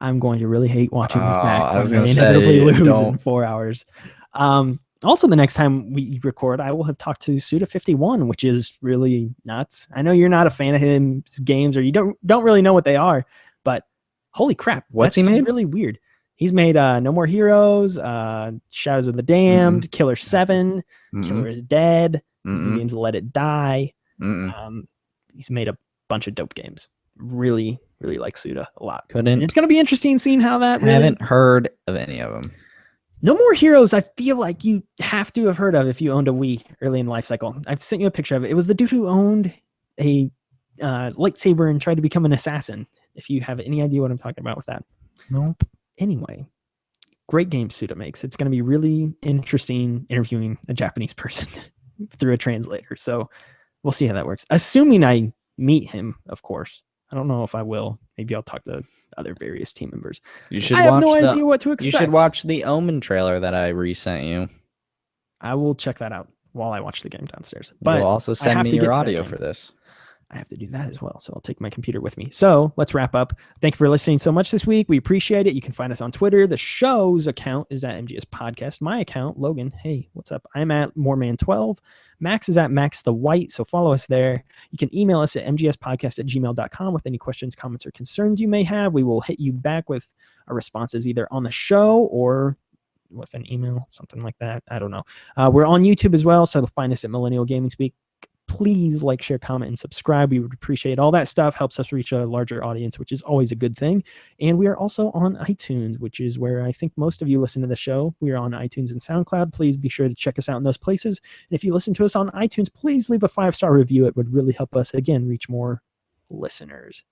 I'm going to really hate watching this back. I was going to say, inevitably lose in 4 hours. Also, the next time we record, I will have talked to Suda51, which is really nuts. I know you're not a fan of his games, or you don't really know what they are, but holy crap, what's he made? Really weird. He's made No More Heroes, Shadows of the Damned, Killer 7, Killer is Dead. His games Let It Die. He's made a bunch of dope games. Really, really like Suda a lot. And it's going to be interesting seeing how that. I haven't heard of any of them. No More Heroes, I feel like you have to have heard of if you owned a Wii early in life cycle. I've sent you a picture of it. It was the dude who owned a lightsaber and tried to become an assassin. If you have any idea what I'm talking about with that. Nope. Anyway, great game Suda makes. It's going to be really interesting interviewing a Japanese person through a translator. So we'll see how that works. Assuming I meet him, of course. I don't know if I will. Maybe I'll talk to other various team members. I have no idea what to expect. You should watch the Omen trailer that I resent you. I will check that out while I watch the game downstairs. But you'll also send me your audio for this. I have to do that as well. So I'll take my computer with me. So let's wrap up. Thank you for listening so much this week. We appreciate it. You can find us on Twitter. The show's account is at MGS Podcast. My account, Logan, hey, what's up? I'm at Moreman12. Max is at Max the White. So follow us there. You can email us at mgspodcast@gmail.com with any questions, comments, or concerns you may have. We will hit you back with our responses either on the show or with an email, something like that. I don't know. We're on YouTube as well. So find us at Millennial Gaming Speak. please like, share, comment, and subscribe. We would appreciate all that stuff. Helps us reach a larger audience, which is always a good thing. And we are also on iTunes, which is where I think most of you listen to the show. We are on iTunes and SoundCloud. Please be sure to check us out in those places. And if you listen to us on iTunes, please leave a 5-star review. It would really help us, again, reach more listeners.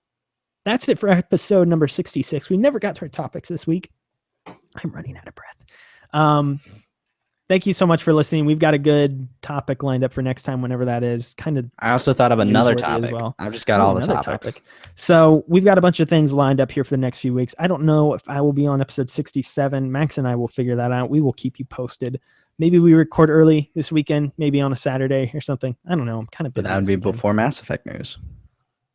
That's it for episode number 66. We never got to our topics this week. I'm running out of breath. Thank you so much for listening. We've got a good topic lined up for next time, whenever that is. I also thought of another topic. Well. I've just got all the topics. So we've got a bunch of things lined up here for the next few weeks. I don't know if I will be on episode 67. Max and I will figure that out. We will keep you posted. Maybe we record early this weekend, maybe on a Saturday or something. I don't know. I'm kind of busy. But that would be before Mass Effect news.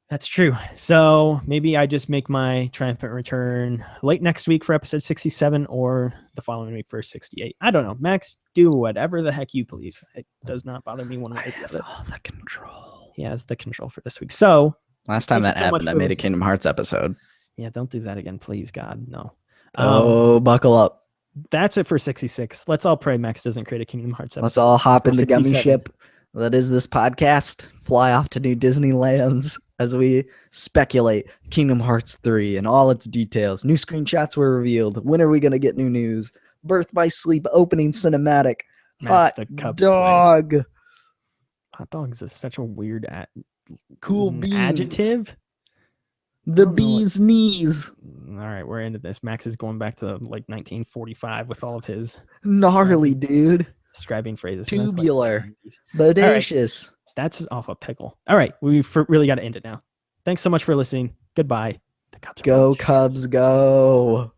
That's true. So maybe I just make my triumphant return late next week for episode 67 or the following week for 68. I don't know. Max, do whatever the heck you please. It does not bother me one way or the other. All the control. He has the control for this week. So last time that happened, I made a Kingdom Hearts episode. Yeah, don't do that again, please, God. No. Buckle up. That's it for 66. Let's all pray Max doesn't create a Kingdom Hearts episode. Let's all hop in the gummy ship that is this podcast, fly off to new Disneylands as we speculate Kingdom Hearts 3 and all its details. New screenshots were revealed. When are we going to get new news? Birth by Sleep opening cinematic. Hot dog. Hot dogs is such a weird cool beans. Adjective. The bee's knees. All right, we're into this. Max is going back to like 1945 with all of his gnarly dude describing phrases. Tubular, bodacious. Right. That's off a pickle. All right, we really got to end it now. Thanks so much for listening. Goodbye. Go Cubs, go.